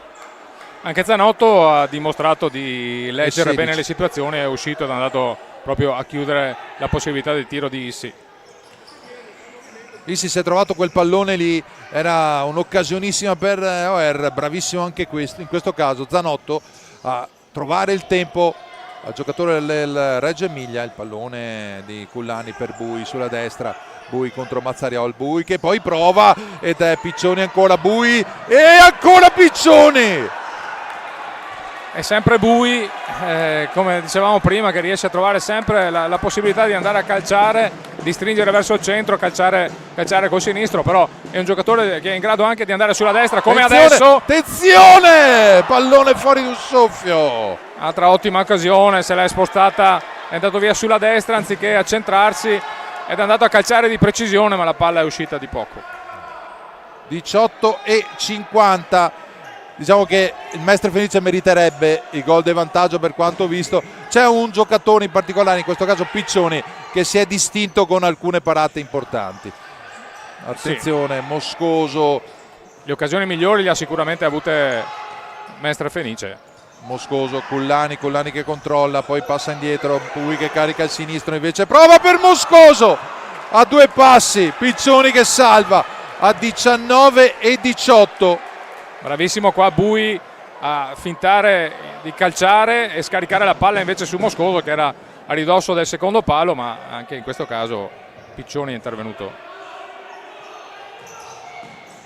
Anche Zanotto ha dimostrato di leggere bene le situazioni, è uscito ed è andato proprio a chiudere la possibilità del tiro di Issi. Issi si è trovato quel pallone lì, era un'occasionissima per OR, bravissimo anche in questo caso Zanotto a trovare il tempo al giocatore del Reggio Emilia. Il pallone di Cullani per Bui sulla destra, Bui contro Mazzariol, Bui che poi prova ed è Piccioni, ancora Bui e ancora Piccioni. È sempre Bui, come dicevamo prima, che riesce a trovare sempre la possibilità di andare a calciare, di stringere verso il centro, calciare col sinistro, però è un giocatore che è in grado anche di andare sulla destra, come adesso. Attenzione, pallone fuori di un soffio. Altra ottima occasione, se l'è spostata, è andato via sulla destra anziché accentrarsi ed è andato a calciare di precisione, ma la palla è uscita di poco. 18:50. Diciamo che il Mestre Fenice meriterebbe il gol di vantaggio per quanto visto. C'è un giocatore in particolare, in questo caso Piccioni, che si è distinto con alcune parate importanti. Attenzione, sì. Moscoso. Le occasioni migliori le ha sicuramente avute Mestre Fenice. Moscoso, Cullani che controlla, poi passa indietro, Bui che carica il sinistro, invece prova per Moscoso a 2 passi, Piccioni che salva a 19:18. Bravissimo qua Bui a fintare di calciare e scaricare la palla invece su Moscoso che era a ridosso del secondo palo, ma anche in questo caso Piccioni è intervenuto.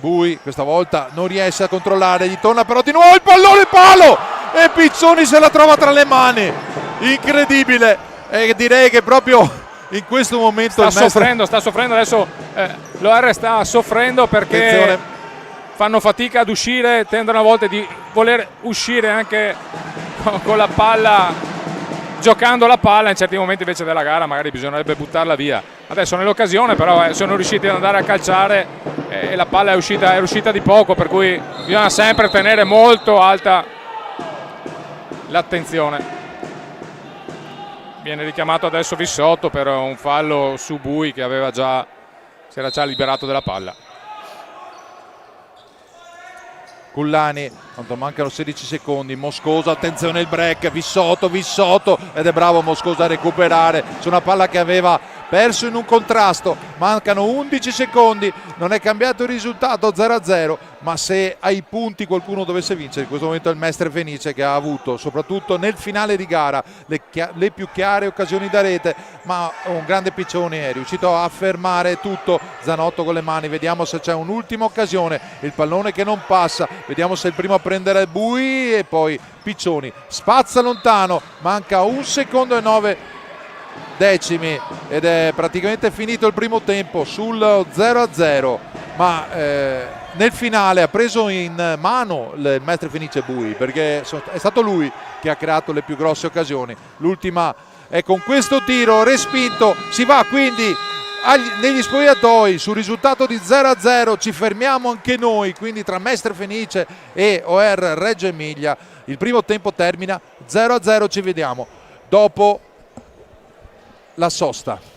Bui questa volta non riesce a controllare, gli torna però di nuovo il pallone, palo e Piccioni se la trova tra le mani, incredibile, e direi che proprio in questo momento sta soffrendo adesso, l'OR sta soffrendo perché attenzione, fanno fatica ad uscire, tendono a volte di voler uscire anche con la palla, giocando la palla, in certi momenti invece della gara magari bisognerebbe buttarla via. Adesso nell'occasione però sono riusciti ad andare a calciare e la palla è uscita di poco, per cui bisogna sempre tenere molto alta l'attenzione. Viene richiamato adesso Vissotto per un fallo su Bui che si era già liberato della palla. Cullani, quanto mancano 16 secondi, Moscoso, attenzione il break, Vissotto ed è bravo Moscoso a recuperare su una palla che aveva perso in un contrasto, mancano 11 secondi, non è cambiato il risultato 0-0, ma se ai punti qualcuno dovesse vincere in questo momento è il Mestre Fenice, che ha avuto soprattutto nel finale di gara le più chiare occasioni da rete, ma un grande Piccioni è riuscito a fermare tutto. Zanotto con le mani, vediamo se c'è un'ultima occasione, il pallone che non passa, vediamo se è il primo a prendere Bui e poi Piccioni spazza lontano, manca 1 secondo e 9 decimi ed è praticamente finito il primo tempo sul 0-0, ma nel finale ha preso in mano il Mestre Fenice Bui, perché è stato lui che ha creato le più grosse occasioni. L'ultima è con questo tiro respinto, si va quindi negli spogliatoi sul risultato di 0-0, ci fermiamo anche noi, quindi tra Mestre Fenice e OR Reggio Emilia il primo tempo termina 0-0, ci vediamo dopo la sosta.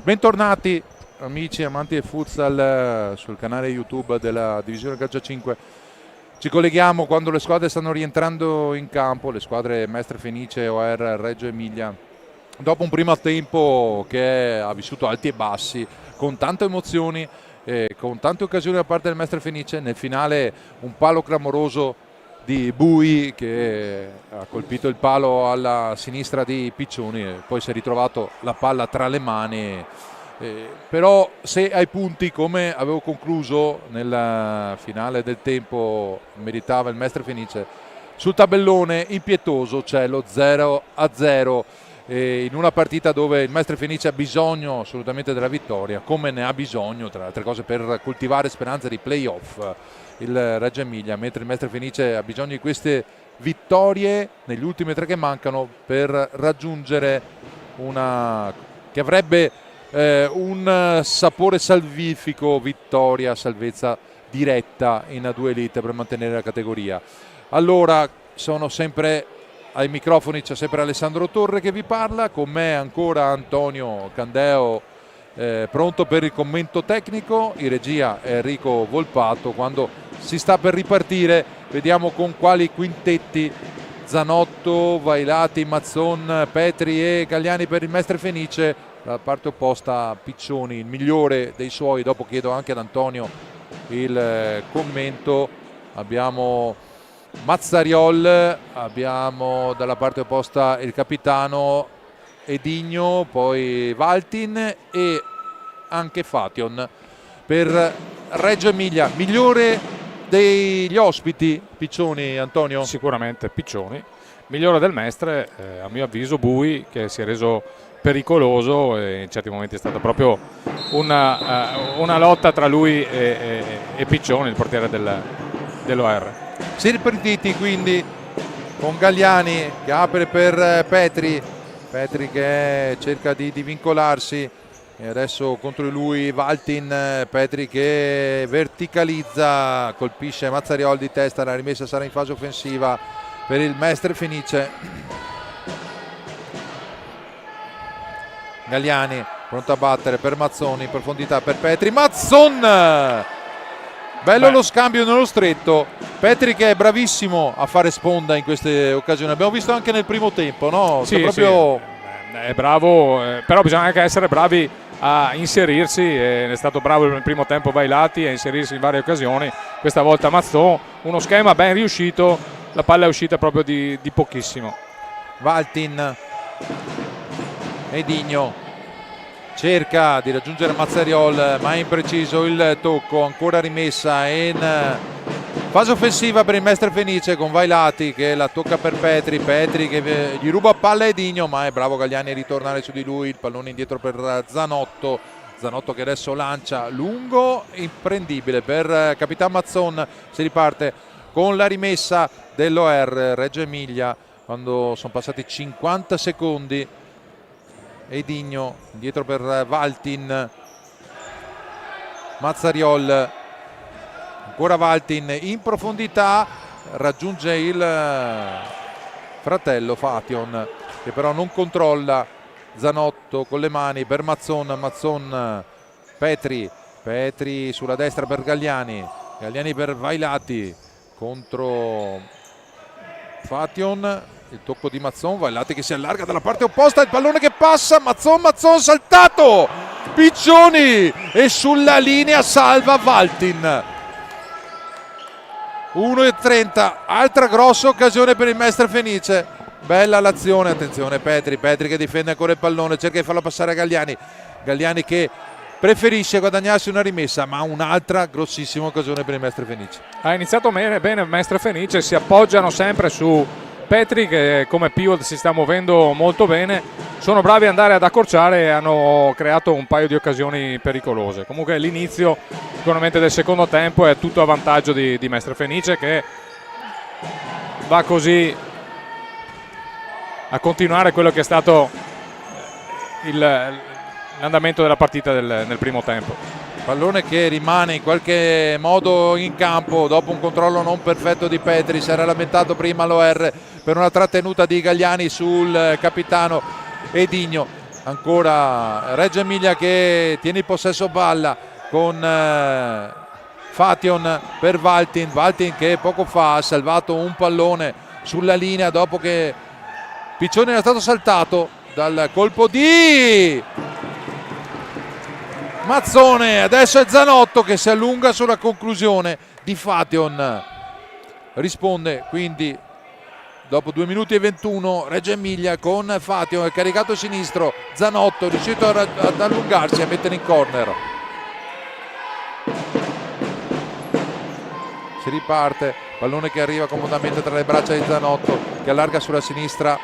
Bentornati amici amanti del futsal sul canale YouTube della Divisione Calcio 5. Ci colleghiamo quando le squadre stanno rientrando in campo, le squadre Mestre Fenice, OR Reggio Emilia, dopo un primo tempo che ha vissuto alti e bassi, con tante emozioni, con tante occasioni da parte del Mestre Fenice. Nel finale un palo clamoroso di Bui che ha colpito il palo alla sinistra di Piccioni e poi si è ritrovato la palla tra le mani. Però se ai punti, come avevo concluso nel finale del tempo, meritava il Mestre Fenice, sul tabellone impietoso c'è lo 0-0 in una partita dove il Mestre Fenice ha bisogno assolutamente della vittoria, come ne ha bisogno tra le altre cose per coltivare speranze di playoff il Reggio Emilia, mentre il Mestre Fenice ha bisogno di queste vittorie negli ultimi 3 che mancano per raggiungere una che avrebbe un sapore salvifico, vittoria, salvezza diretta in A2 Elite per mantenere la categoria. Allora, sono sempre ai microfoni, c'è sempre Alessandro Torre che vi parla, con me ancora Antonio Candeo pronto per il commento tecnico, in regia Enrico Volpato. Quando si sta per ripartire vediamo con quali quintetti: Zanotto, Vailati, Mazzon, Petri e Gagliani per il Mestre Fenice. Dalla parte opposta Piccioni, il migliore dei suoi. Dopo chiedo anche ad Antonio il commento. Abbiamo Mazzariol, abbiamo dalla parte opposta il capitano Edigno, poi Valtin e anche Fation per Reggio Emilia. Migliore degli ospiti Piccioni, Antonio? Sicuramente Piccioni. Migliore del Mestre, a mio avviso, Bui, che si è reso pericoloso e in certi momenti è stata proprio una lotta tra lui e Piccioni, il portiere dell'OR. Si è ripartiti quindi con Gagliani che apre per Petri che cerca di vincolarsi e adesso contro lui Valtin. Petri che verticalizza, colpisce Mazzariol di testa, la rimessa sarà in fase offensiva per il Mestre Fenice. Gagliani pronto a battere per Mazzoni, in profondità per Petri, Mazzon, bello lo scambio nello stretto. Petri che è bravissimo a fare sponda in queste occasioni, abbiamo visto anche nel primo tempo, no? Sì, proprio... sì, è bravo, però bisogna anche essere bravi a inserirsi, è stato bravo nel primo tempo Vailati a inserirsi in varie occasioni, questa volta Mazzon, uno schema ben riuscito, la palla è uscita proprio di pochissimo. Valtin, Edigno cerca di raggiungere Mazzariol ma è impreciso il tocco, ancora rimessa in fase offensiva per il Mestre Fenice con Vailati che la tocca per Petri che gli ruba palla a Edigno, ma è bravo Gagliani a ritornare su di lui, il pallone indietro per Zanotto che adesso lancia lungo, imprendibile per Capitan Mazzon. Si riparte con la rimessa dell'OR Reggio Emilia quando sono passati 50 secondi. Edigno dietro per Valtin, Mazzariol, ancora Valtin in profondità, raggiunge il fratello Fation che però non controlla. Zanotto con le mani per Mazzon, Petri sulla destra per Gagliani per Vailati contro Fation. Il tocco di Mazzon, Vailati che si allarga dalla parte opposta, il pallone che passa, Mazzon saltato, Piccioni e sulla linea salva Valtin. 1:30, altra grossa occasione per il Mestre Fenice, bella l'azione, attenzione Petri che difende ancora il pallone, cerca di farlo passare a Gagliani che preferisce guadagnarsi una rimessa, ma un'altra grossissima occasione per il Mestre Fenice. Ha iniziato bene il Mestre Fenice, si appoggiano sempre su Petri che come pivot si sta muovendo molto bene, sono bravi ad andare ad accorciare e hanno creato un paio di occasioni pericolose. Comunque l'inizio sicuramente del secondo tempo è tutto a vantaggio di Mestre Fenice, che va così a continuare quello che è stato l'andamento della partita nel primo tempo. Pallone che rimane in qualche modo in campo dopo un controllo non perfetto di Petri. Si era lamentato prima l'OR per una trattenuta di Gagliani sul capitano Edigno. Ancora Reggio Emilia che tiene il possesso palla con Fation per Valtin che poco fa ha salvato un pallone sulla linea dopo che Piccioni era stato saltato dal colpo di Mazzone. Adesso è Zanotto che si allunga sulla conclusione di Fation, risponde quindi dopo 2 minuti e 21 Reggio Emilia con Fation caricato sinistro, Zanotto riuscito ad allungarsi e a mettere in corner. Si riparte, pallone che arriva comodamente tra le braccia di Zanotto che allarga sulla sinistra.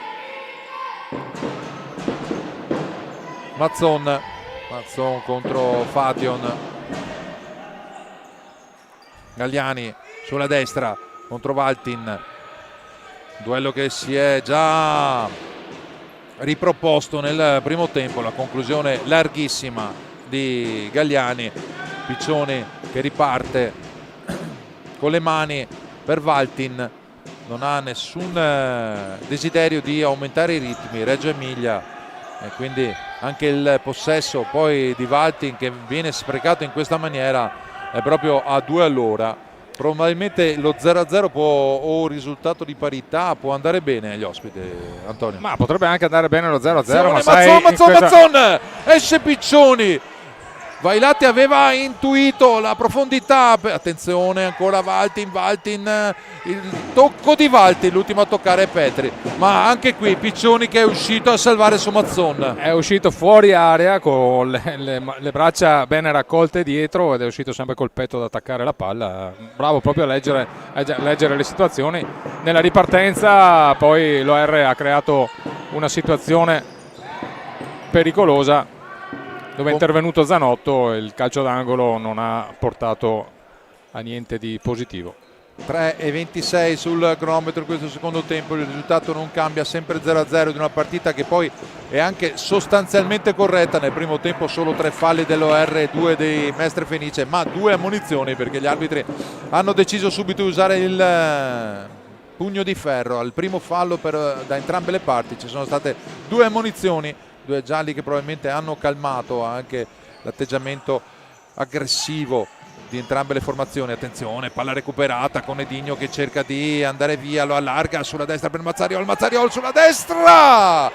Mazzon contro Fation. Galliani sulla destra contro Valtin. Duello che si è già riproposto nel primo tempo, la conclusione larghissima di Galliani. Piccioni che riparte con le mani per Valtin, non ha nessun desiderio di aumentare i ritmi Reggio Emilia e quindi anche il possesso poi di Valtin che viene sprecato in questa maniera è proprio a 2 all'ora. Probabilmente lo 0-0 o un risultato di parità può andare bene agli ospiti, Antonio. Ma potrebbe anche andare bene lo 0-0. Mazzon, esce Piccioni. Vailate aveva intuito la profondità, attenzione ancora Valtin, il tocco di Valtin, l'ultimo a toccare è Petri, ma anche qui Piccioni che è uscito a salvare su Mazzon. È uscito fuori area con le braccia bene raccolte dietro ed è uscito sempre col petto ad attaccare la palla, bravo proprio a leggere le situazioni. Nella ripartenza poi l'OR ha creato una situazione pericolosa dove è intervenuto Zanotto e il calcio d'angolo non ha portato a niente di positivo. 3:26 sul cronometro in questo secondo tempo, il risultato non cambia, sempre 0-0 di una partita che poi è anche sostanzialmente corretta. Nel primo tempo solo 3 falli dell'OR e 2 dei Mestre Fenice, ma 2 ammonizioni perché gli arbitri hanno deciso subito di usare il pugno di ferro al primo fallo da entrambe le parti. Ci sono state 2 ammonizioni, 2 gialli che probabilmente hanno calmato anche l'atteggiamento aggressivo di entrambe le formazioni. Attenzione, palla recuperata con Edigno che cerca di andare via, lo allarga sulla destra per Mazzariol sulla destra,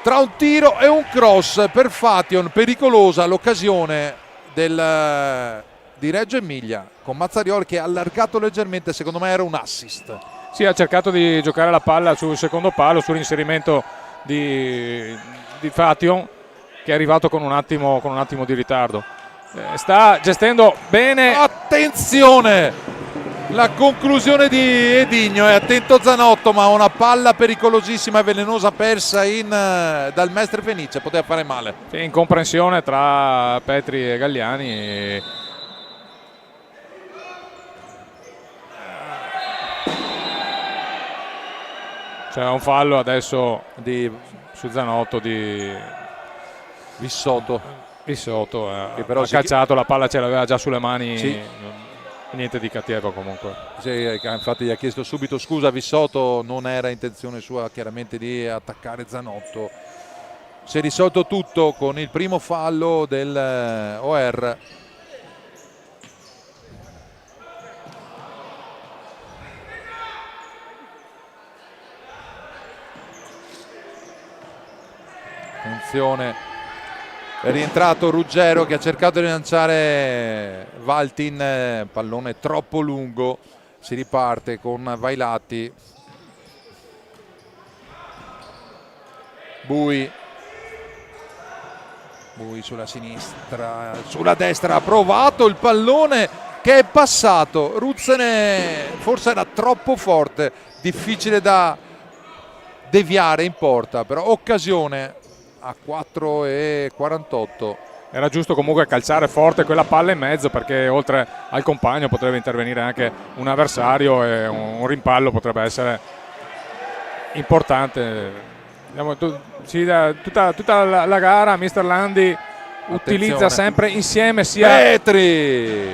tra un tiro e un cross per Fation, pericolosa l'occasione di Reggio Emilia con Mazzariol che ha allargato leggermente, secondo me era un assist. Sì, ha cercato di giocare la palla sul secondo palo, sull'inserimento di Fation che è arrivato con un attimo di ritardo. Sta gestendo bene. Attenzione, la conclusione di Edigno, è attento Zanotto, ma una palla pericolosissima e velenosa persa dal Mestre Fenice, poteva fare male. Sì, incomprensione tra Petri e Galliani. C'è un fallo adesso su Zanotto di Vissotto che però ha calciato, la palla ce l'aveva già sulle mani, sì. Niente di cattivo comunque. Sì, infatti gli ha chiesto subito scusa Vissotto, non era intenzione sua chiaramente di attaccare Zanotto. Si è risolto tutto con il primo fallo del OR. Attenzione, è rientrato Ruggero che ha cercato di lanciare Valtin, pallone troppo lungo. Si riparte con Vailati, Bui sulla sinistra, sulla destra ha provato il pallone che è passato. Ruzzene forse era troppo forte, difficile da deviare in porta, però occasione a 4:48. Era giusto comunque calciare forte quella palla in mezzo, perché oltre al compagno potrebbe intervenire anche un avversario e un rimpallo potrebbe essere importante. Tutta la gara Mister Landi utilizza sempre insieme sia Petri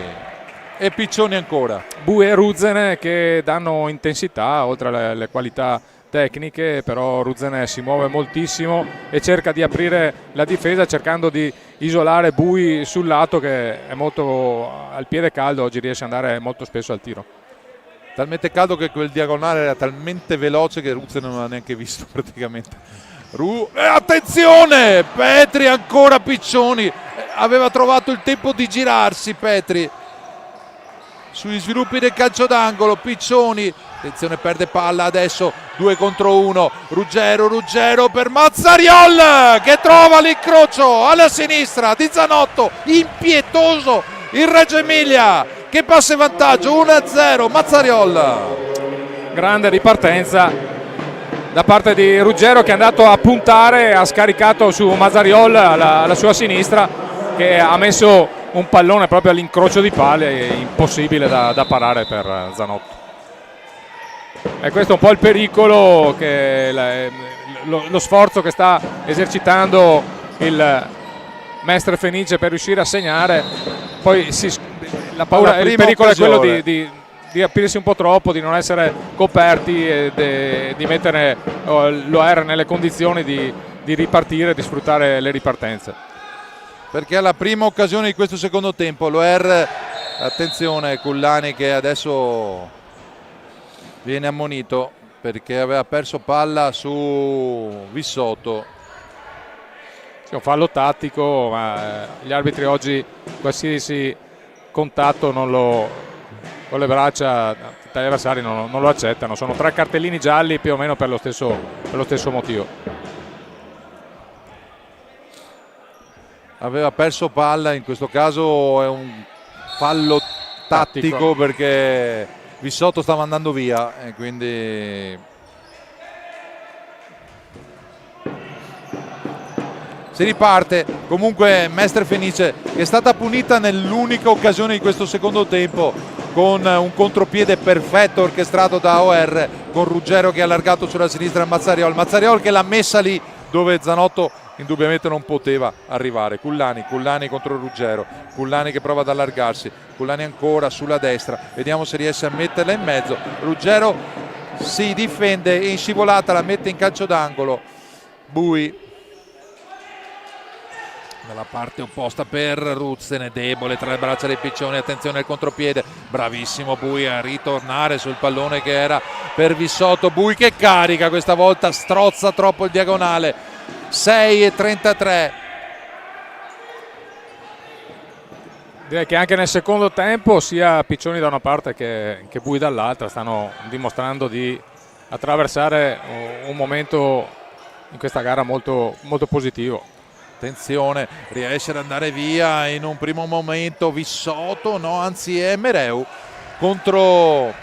e Piccioni ancora, Bue e Ruzzene, che danno intensità oltre alle qualità tecniche, però Ruzzene si muove moltissimo e cerca di aprire la difesa cercando di isolare Bui sul lato, che è molto al piede caldo, oggi riesce ad andare molto spesso al tiro. Talmente caldo che quel diagonale era talmente veloce che Ruzzene non l'ha neanche visto praticamente. Attenzione, Petri ancora Piccioni, aveva trovato il tempo di girarsi Petri sugli sviluppi del calcio d'angolo. Piccioni, attenzione, perde palla adesso, 2 contro 1, Ruggero per Mazzariol che trova l'incrocio alla sinistra di Zanotto, impietoso il Reggio Emilia che passa in vantaggio 1-0. Mazzariol, grande ripartenza da parte di Ruggero, che è andato a puntare, ha scaricato su Mazzariol alla sua sinistra, che ha messo un pallone proprio all'incrocio di palle, impossibile da parare per Zanotto. E questo è un po' il pericolo, che lo sforzo che sta esercitando il Mestre Fenice per riuscire a segnare. Poi la paura, il pericolo occasione è quello di aprirsi un po' troppo, di non essere coperti e di mettere l'OR nelle condizioni di ripartire, di sfruttare le ripartenze. Perché alla prima occasione di questo secondo tempo l'OR, attenzione, Cullani che adesso viene ammonito perché aveva perso palla su Vissotto. Sì, un fallo tattico, ma gli arbitri oggi qualsiasi contatto con le braccia dagli avversari non lo accettano. Sono 3 cartellini gialli più o meno per lo stesso motivo. Aveva perso palla, in questo caso è un fallo tattico perché Vissotto stava andando via e quindi si riparte. Comunque Mestre Fenice, che è stata punita nell'unica occasione di questo secondo tempo con un contropiede perfetto orchestrato da OR, con Ruggero che ha allargato sulla sinistra Mazzariol che l'ha messa lì dove Zanotto indubbiamente non poteva arrivare. Cullani contro Ruggero, Cullani che prova ad allargarsi, Cullani ancora sulla destra, vediamo se riesce a metterla in mezzo. Ruggero si difende, in scivolata la mette in calcio d'angolo. Bui dalla parte opposta per Ruzzene, debole tra le braccia dei Piccioni, attenzione al contropiede, bravissimo Bui a ritornare sul pallone che era per Vissotto. Bui che carica, questa volta strozza troppo il diagonale. 6:33. Direi che anche nel secondo tempo sia Piccioni da una parte che Bui dall'altra stanno dimostrando di attraversare un momento in questa gara molto, molto positivo. Attenzione, riesce ad andare via in un primo momento Vissotto, no, anzi è Mereu contro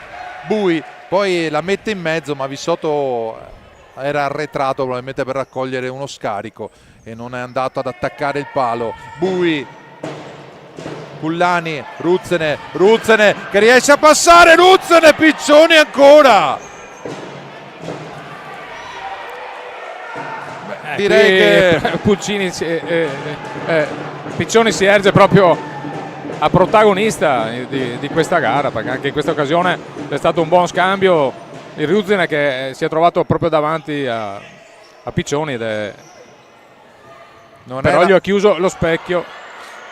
Bui, poi la mette in mezzo, ma Vissotto era arretrato probabilmente per raccogliere uno scarico e non è andato ad attaccare il palo. Bui, Cullani, Ruzzene che riesce a passare, Ruzzene, Piccioni ancora. Direi che Piccioni si erge proprio a protagonista di questa gara, perché anche in questa occasione è stato un buon scambio. Il Ruzzene che si è trovato proprio davanti a Piccioni però gli ha chiuso lo specchio.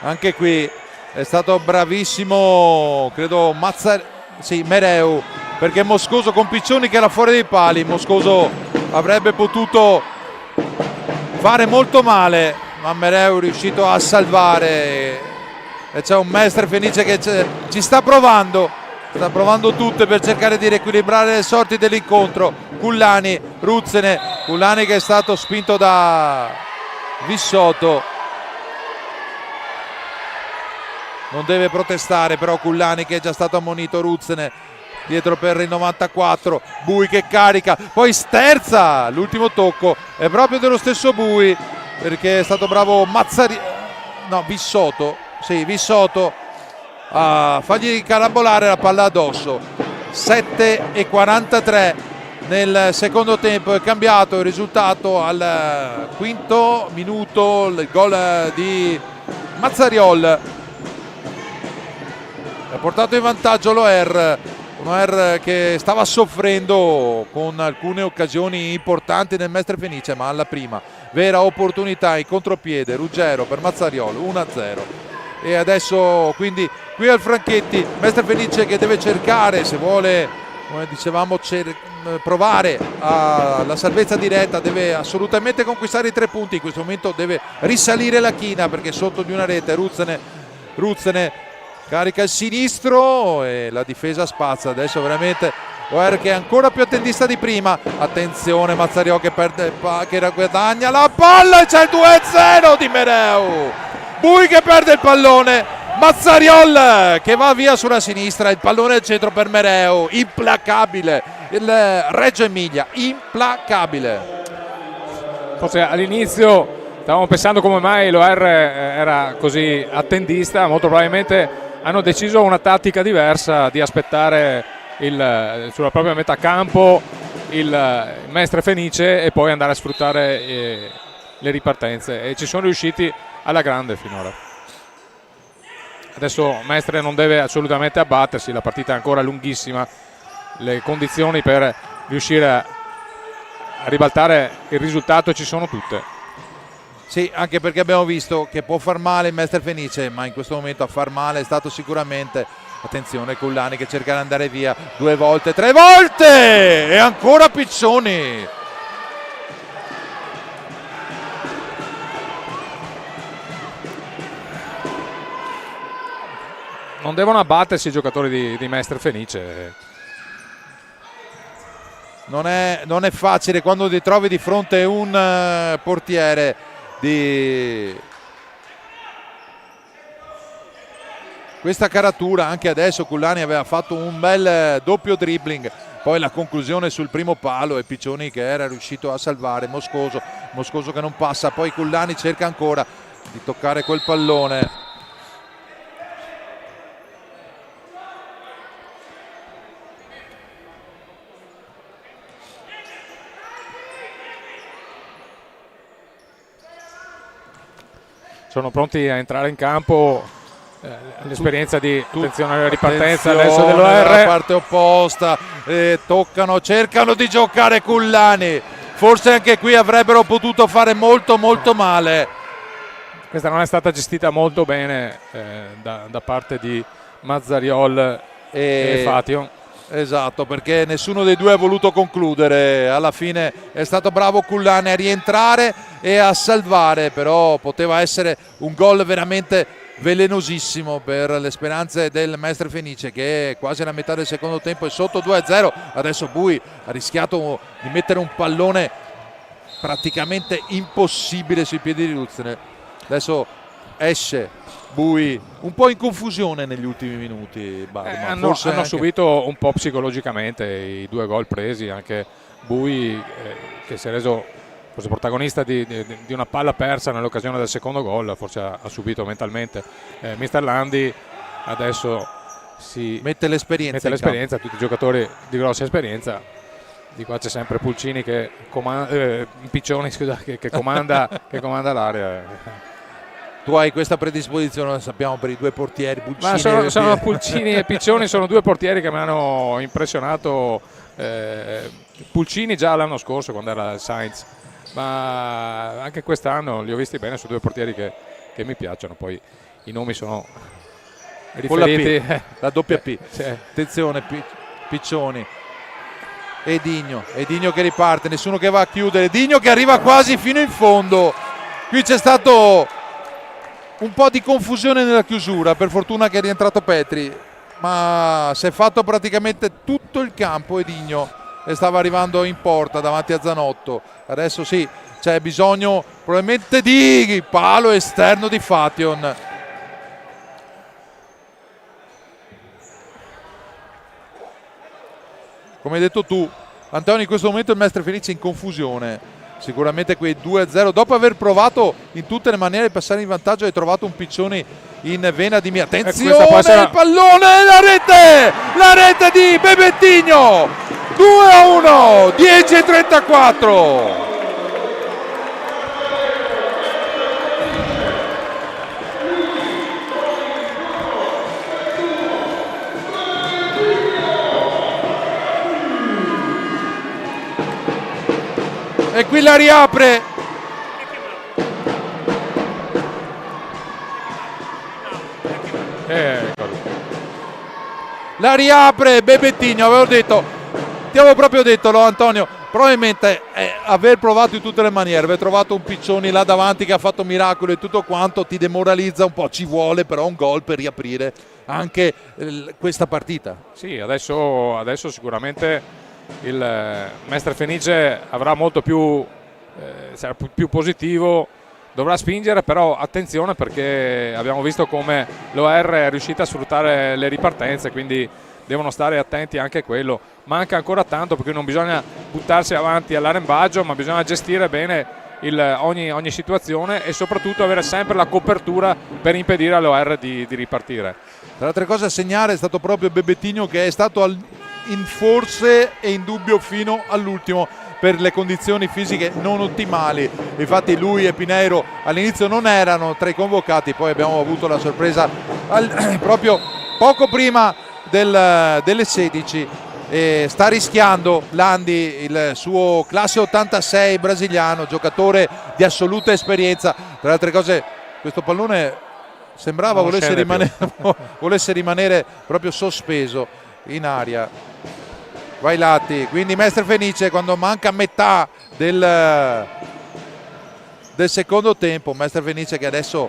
Anche qui è stato bravissimo, credo Mereu, perché Moscoso con Piccioni che era fuori dai pali, Moscoso avrebbe potuto fare molto male, ma Mereu è riuscito a salvare e c'è un Mestre Fenice che ci sta provando tutte per cercare di riequilibrare le sorti dell'incontro. Cullani, Ruzzene, Cullani che è stato spinto da Vissotto, non deve protestare però Cullani che è già stato ammonito. Ruzzene dietro per il 94, Bui che carica, poi sterza, l'ultimo tocco è proprio dello stesso Bui perché è stato bravo Vissotto a fargli carambolare la palla addosso. 7:43 nel secondo tempo, è cambiato il risultato al quinto minuto, il gol di Mazzariol ha portato in vantaggio l'OR un OR che stava soffrendo con alcune occasioni importanti nel Mestre Fenice, ma alla prima vera opportunità in contropiede Ruggero per Mazzariolo, 1-0. E adesso quindi qui al Franchetti Mestre Fenice che deve cercare, se vuole, come dicevamo, provare alla salvezza diretta, deve assolutamente conquistare i 3 punti. In questo momento deve risalire la china perché sotto di una rete Ruzzene carica il sinistro e la difesa spazza. Adesso veramente OR che è ancora più attendista di prima. Attenzione, Mazzario che perde, che guadagna la palla e c'è il 2-0 di Mereu. Bui che perde il pallone, Mazzariol che va via sulla sinistra, il pallone al centro per Mereu, implacabile il Reggio Emilia, implacabile. Forse all'inizio stavamo pensando come mai l'OR era così attendista, molto probabilmente hanno deciso una tattica diversa di aspettare sulla propria metà campo il Mestre Fenice e poi andare a sfruttare le ripartenze, e ci sono riusciti alla grande finora. Adesso Mestre non deve assolutamente abbattersi, la partita è ancora lunghissima, le condizioni per riuscire a ribaltare il risultato ci sono tutte. Sì, anche perché abbiamo visto che può far male il Mestre Fenice, ma in questo momento a far male è stato sicuramente, attenzione, Cullani che cerca di andare via 2 volte, 3 volte e ancora Piccioni. Non devono abbattersi i giocatori di Mestre Fenice. Non è facile quando ti trovi di fronte un portiere di questa caratura. Anche adesso Cullani aveva fatto un bel doppio dribbling, poi la conclusione sul primo palo e Piccioni che era riuscito a salvare Moscoso che non passa, poi Cullani cerca ancora di toccare quel pallone. Sono pronti a entrare in campo, l'esperienza di attenzione alla ripartenza adesso dell'OR. Dalla parte opposta cercano di giocare Cullani, forse anche qui avrebbero potuto fare molto male. Questa non è stata gestita molto bene da parte di Mazzariol e Fatio. Esatto, perché nessuno dei due ha voluto concludere. Alla fine è stato bravo Cullani a rientrare e a salvare, però poteva essere un gol veramente velenosissimo per le speranze del Mestre Fenice, che quasi alla metà del secondo tempo è sotto 2-0. Adesso Bui ha rischiato di mettere un pallone praticamente impossibile sui piedi di Ruzzene. Adesso esce Bui un po' in confusione negli ultimi minuti. Hanno subito un po' psicologicamente i 2 gol presi, anche Bui che si è reso forse protagonista di una palla persa nell'occasione del secondo gol, forse ha subito mentalmente. Mister Landi adesso si mette l'esperienza, tutti i giocatori di grossa esperienza. Di qua c'è sempre Piccioni che comanda l'area. Tu hai questa predisposizione, lo sappiamo, per i 2 portieri Pulcini. Sono Pulcini e Piccioni, sono 2 portieri che mi hanno impressionato. Pulcini già l'anno scorso quando era il Sainz, ma anche quest'anno li ho visti bene su 2 portieri che mi piacciono. Poi i nomi sono riferiti la doppia P. Attenzione, Piccioni e Digno che riparte, nessuno che va a chiudere, Digno che arriva quasi fino in fondo. Qui c'è stato un po' di confusione nella chiusura, per fortuna che è rientrato Petri, ma si è fatto praticamente tutto il campo e Digno stava arrivando in porta davanti a Zanotto. Adesso sì, c'è bisogno probabilmente di palo esterno di Fation. Come hai detto tu, Antonio, in questo momento il Mestre Fenice è in confusione. Sicuramente quei 2-0, dopo aver provato in tutte le maniere di passare in vantaggio, hai trovato un Piccioni in vena di mia. Attenzione, il pallone, la rete di Bebettigno, 2-1, 10:34. qui la riapre, la riapre Bebettino. Ti avevo proprio detto, no, Antonio, probabilmente aver provato in tutte le maniere, aver trovato un Piccioni là davanti che ha fatto miracoli e tutto quanto ti demoralizza un po', ci vuole però un gol per riaprire anche questa partita. Sì, adesso sicuramente il Mestre Fenice avrà molto più, sarà più positivo, dovrà spingere, però attenzione perché abbiamo visto come l'OR è riuscita a sfruttare le ripartenze, quindi devono stare attenti anche a quello. Manca ancora tanto perché non bisogna buttarsi avanti all'arrembaggio, ma bisogna gestire bene ogni situazione e soprattutto avere sempre la copertura per impedire all'OR di ripartire. Tra le altre cose a segnare è stato proprio Bebettino, che è stato in forse e in dubbio fino all'ultimo per le condizioni fisiche non ottimali. Infatti lui e Pineiro all'inizio non erano tra i convocati, poi abbiamo avuto la sorpresa proprio poco prima delle 16. Sta rischiando Landi, il suo classe 86 brasiliano, giocatore di assoluta esperienza. Tra le altre cose questo pallone sembrava volesse rimanere proprio sospeso in aria. Vailati, quindi Mestre Fenice quando manca metà del secondo tempo, Mestre Fenice che adesso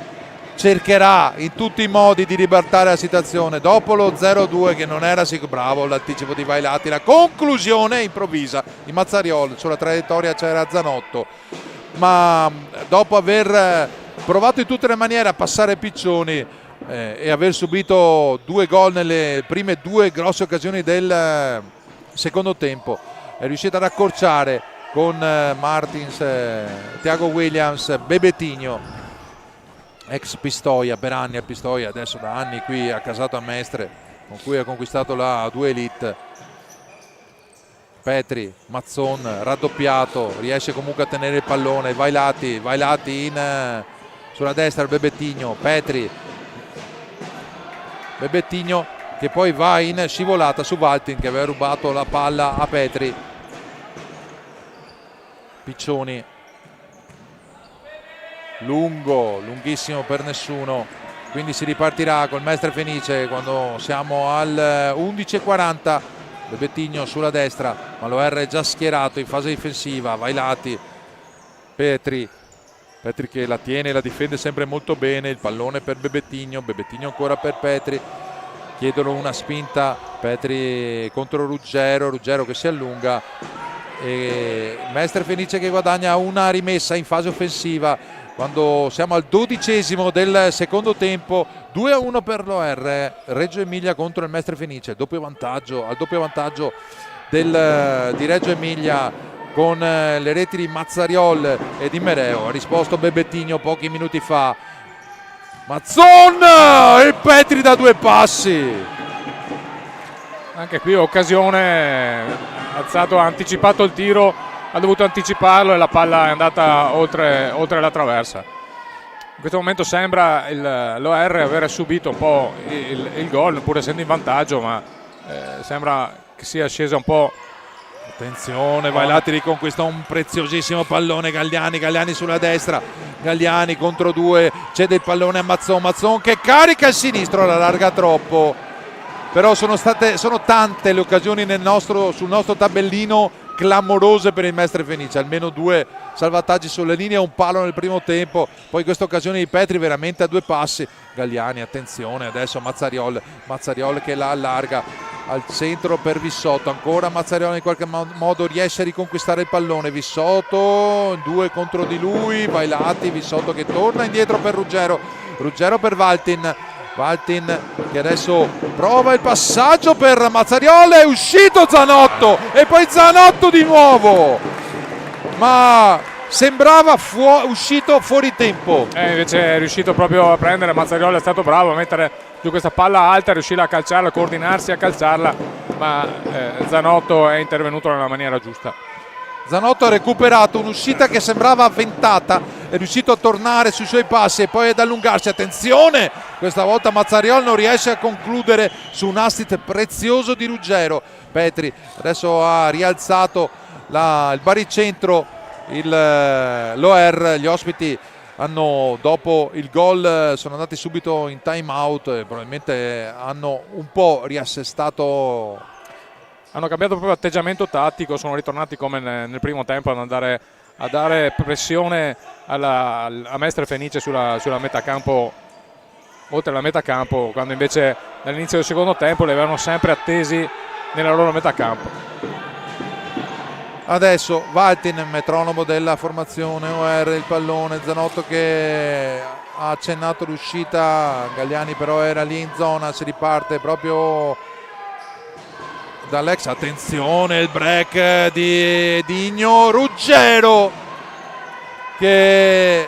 cercherà in tutti i modi di ribaltare la situazione dopo lo 0-2 che non era sicuro. Bravo l'anticipo di Vailati, la conclusione improvvisa di Mazzariol. Sulla traiettoria c'era Zanotto, ma dopo aver provato in tutte le maniere a passare Piccioni e aver subito 2 gol nelle prime 2 grosse occasioni del secondo tempo, è riuscita ad accorciare con Martins, Thiago Williams, Bebettino, ex Pistoia, per anni a Pistoia, adesso da anni qui accasato a Mestre, con cui ha conquistato la 2 Elite. Petri, Mazzon raddoppiato, riesce comunque a tenere il pallone. Vailati sulla destra, Bebettino, Petri, Bebettino che poi va in scivolata su Valtin che aveva rubato la palla a Petri. Piccioni lunghissimo per nessuno, quindi si ripartirà col Mestre Fenice quando siamo al 11:40. Bebettino sulla destra, ma l'OR è già schierato in fase difensiva. Vailati, Petri che la tiene e la difende sempre molto bene, il pallone per Bebettino ancora per Petri, chiedono una spinta, Petri contro Ruggero che si allunga e Mestre Fenice che guadagna una rimessa in fase offensiva quando siamo al 12° del secondo tempo. 2-1 per l'OR, Reggio Emilia contro il Mestre Fenice, al doppio vantaggio di Reggio Emilia con le reti di Mazzariol e di Mereo. Ha risposto Bebettino pochi minuti fa. Mazzon e Petri da 2 passi. Anche qui occasione, ha anticipato il tiro, ha dovuto anticiparlo e la palla è andata oltre la traversa. In questo momento sembra l'OR avere subito un po' il gol, pur essendo in vantaggio, ma sembra che sia scesa un po'. Attenzione, Vailati riconquista un preziosissimo pallone. Galliani sulla destra, Galliani contro 2, cede il pallone a Mazzon che carica il sinistro, la larga troppo. Però sono tante le occasioni sul nostro tabellino clamorose per il Mestre Fenice, almeno 2 salvataggi sulle linee, un palo nel primo tempo, poi questa occasione di Petri veramente a 2 passi. Galliani, attenzione adesso Mazzariol che la allarga al centro per Vissotto, ancora Mazzariol in qualche modo riesce a riconquistare il pallone. Vissotto 2 contro di lui, Vailati, Vissotto che torna indietro per Ruggero per Valtin che adesso prova il passaggio per Mazzariol, è uscito Zanotto e poi Zanotto di nuovo, ma sembrava uscito fuori tempo. Invece è riuscito proprio a prendere, Mazzariol è stato bravo a mettere giù questa palla alta, riuscire a calciarla, a coordinarsi a calciarla, ma Zanotto è intervenuto nella maniera giusta. Zanotto ha recuperato un'uscita che sembrava avventata, è riuscito a tornare sui suoi passi e poi ad allungarsi. Attenzione, questa volta Mazzariol non riesce a concludere su un assist prezioso di Ruggero. Petri adesso ha rialzato il baricentro l'OR. Gli ospiti hanno, dopo il gol, sono andati subito in time out e probabilmente hanno un po' riassestato, hanno cambiato proprio atteggiamento tattico, sono ritornati come nel primo tempo ad andare a dare pressione a Mestre Fenice sulla metà campo, oltre alla metà campo, quando invece dall'inizio del secondo tempo li avevano sempre attesi nella loro metà campo. Adesso Valtin, metronomo della formazione OR, il pallone, Zanotto che ha accennato l'uscita, Galliani però era lì in zona, si riparte proprio dall'ex. Attenzione, il break di Digno, Ruggero che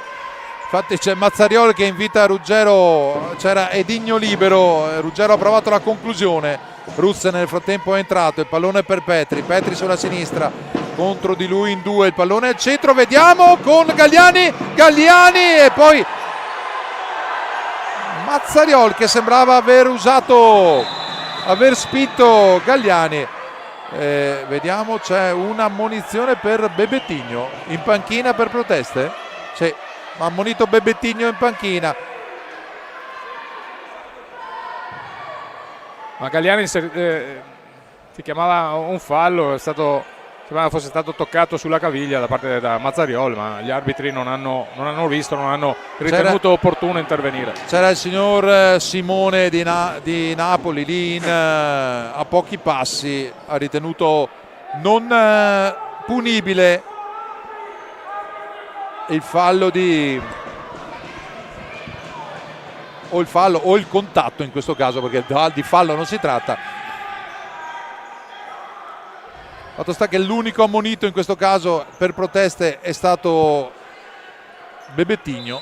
infatti c'è Mazzariol che invita Ruggero, c'era Edigno libero, Ruggero ha provato la conclusione, Ruzza nel frattempo è entrato, il pallone per Petri sulla sinistra, contro di lui in due, il pallone al centro, vediamo con Galliani e poi Mazzariol che sembrava aver spinto Galliani. Vediamo, c'è un'ammonizione per Bebettigno in panchina per proteste. Sì, ha ammonito Bebettigno in panchina. Ma Galliani si chiamava un fallo, sembrava fosse stato toccato sulla caviglia da parte da Mazzariol, ma gli arbitri non hanno ritenuto opportuno intervenire. C'era il signor Simone di Napoli lì a pochi passi, ha ritenuto non punibile il fallo o il contatto in questo caso, perché di fallo non si tratta. Fatto sta che l'unico ammonito in questo caso per proteste è stato Bebettigno.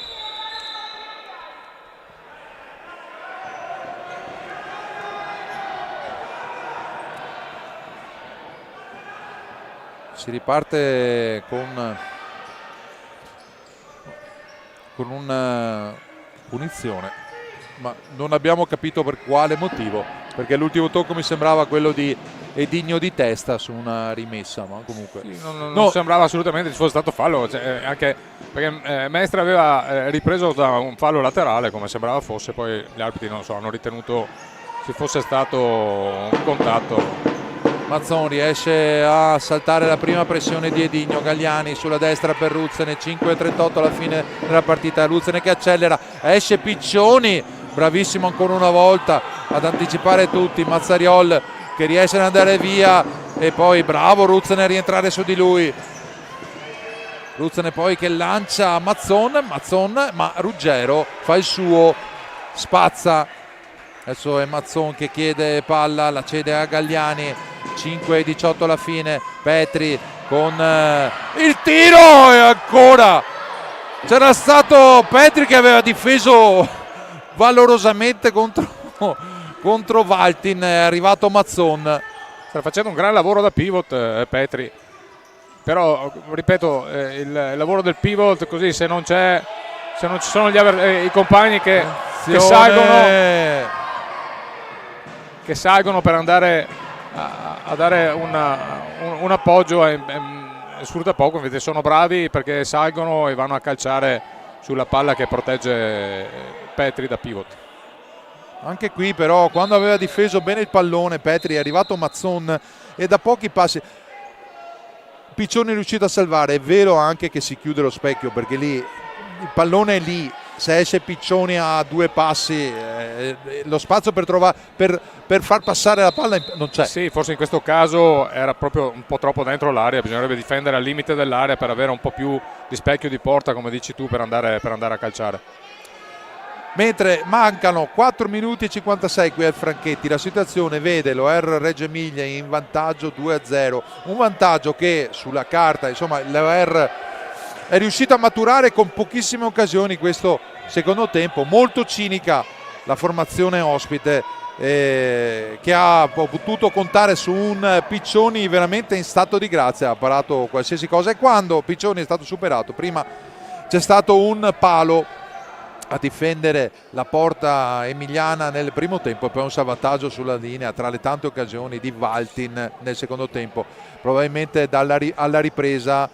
Si riparte con una punizione, ma non abbiamo capito per quale motivo, perché l'ultimo tocco mi sembrava quello di Edigno di testa su una rimessa, ma comunque sì, non sembrava assolutamente ci fosse stato fallo, anche perché Mestre aveva ripreso da un fallo laterale come sembrava fosse, poi gli arbitri hanno ritenuto ci fosse stato un contatto. Mazzon riesce a saltare la prima pressione di Edigno, Galliani sulla destra per Ruzzene, 5:38 alla fine della partita, Ruzzene che accelera, esce Piccioni, bravissimo ancora una volta ad anticipare tutti, Mazzariol che riesce ad andare via e poi bravo Ruzzene a rientrare su di lui, Ruzzene poi che lancia Mazzon, ma Ruggero fa il suo, spazza, adesso è Mazzon che chiede palla, la cede a Galliani, 5:18 alla fine, Petri con il tiro e ancora c'era stato Petri che aveva difeso valorosamente contro Valtin, è arrivato Mazzon. Sta facendo un gran lavoro da pivot Petri, però ripeto il lavoro del pivot così se non ci sono i compagni che salgono per andare a dare un appoggio sfrutta poco, invece sono bravi perché salgono e vanno a calciare sulla palla che protegge Petri da pivot. Anche qui però quando aveva difeso bene il pallone Petri è arrivato Mazzon e da pochi passi Piccioni è riuscito a salvare. È vero anche che si chiude lo specchio perché lì il pallone è lì, se esce Piccioni a due passi lo spazio per far passare la palla non c'è. Sì, forse in questo caso era proprio un po' troppo dentro l'area, bisognerebbe difendere al limite dell'area per avere un po' più di specchio di porta come dici tu per andare a calciare. Mentre mancano 4 minuti e 56 qui al Franchetti, la situazione vede l'OR Reggio Emilia in vantaggio 2-0, un vantaggio che sulla carta insomma l'OR è riuscito a maturare con pochissime occasioni questo secondo tempo, molto cinica la formazione ospite che ha potuto contare su un Piccioni veramente in stato di grazia, ha parato qualsiasi cosa e quando Piccioni è stato superato, prima c'è stato un palo a difendere la porta emiliana nel primo tempo e poi un salvataggio sulla linea tra le tante occasioni di Valtin nel secondo tempo, probabilmente alla ripresa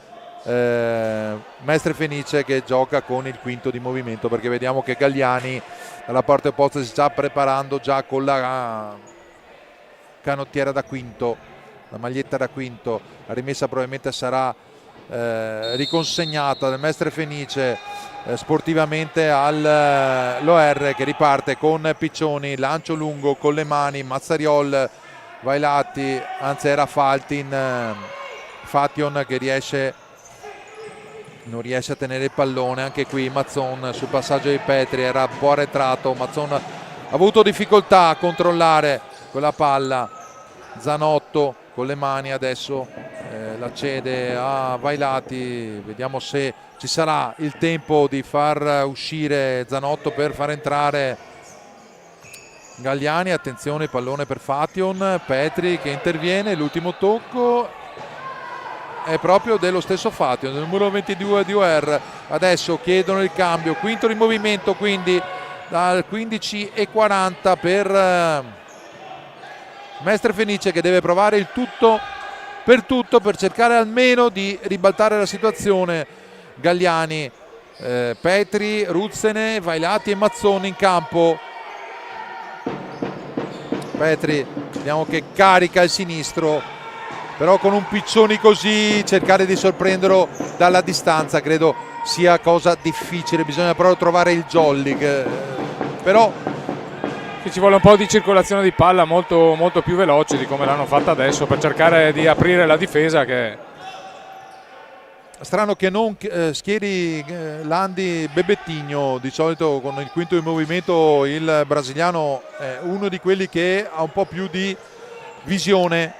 Mestre Fenice che gioca con il quinto di movimento, perché vediamo che Galliani dalla parte opposta si sta preparando già con la canottiera da quinto, la maglietta da quinto. La rimessa probabilmente sarà riconsegnata dal Mestre Fenice sportivamente all'OR, che riparte con Piccioni, lancio lungo con le mani, Mazzariol, Vailati, anzi era Fation che non riesce a tenere il pallone. Anche qui Mazzon sul passaggio di Petri era un po' arretrato, Mazzon ha avuto difficoltà a controllare quella palla. Zanotto con le mani adesso la cede a Vailati, vediamo se ci sarà il tempo di far uscire Zanotto per far entrare Galliani. Attenzione, il pallone per Fation, Petri che interviene, l'ultimo tocco è proprio dello stesso Fation, del numero 22 di UR. Adesso chiedono il cambio, quinto di movimento, quindi dal 15:40 per Mestre Fenice, che deve provare il tutto per cercare almeno di ribaltare la situazione. Galliani, Petri, Ruzzene, Vailati e Mazzoni in campo. Petri, vediamo che carica il sinistro, però con un Piccioni così cercare di sorprenderlo dalla distanza credo sia cosa difficile. Bisogna però trovare il jolly, però ci vuole un po' di circolazione di palla molto, molto più veloce di come l'hanno fatta adesso, per cercare di aprire la difesa. Che strano che non schieri Landi Bebettigno. Di solito con il quinto di movimento il brasiliano è uno di quelli che ha un po' più di visione.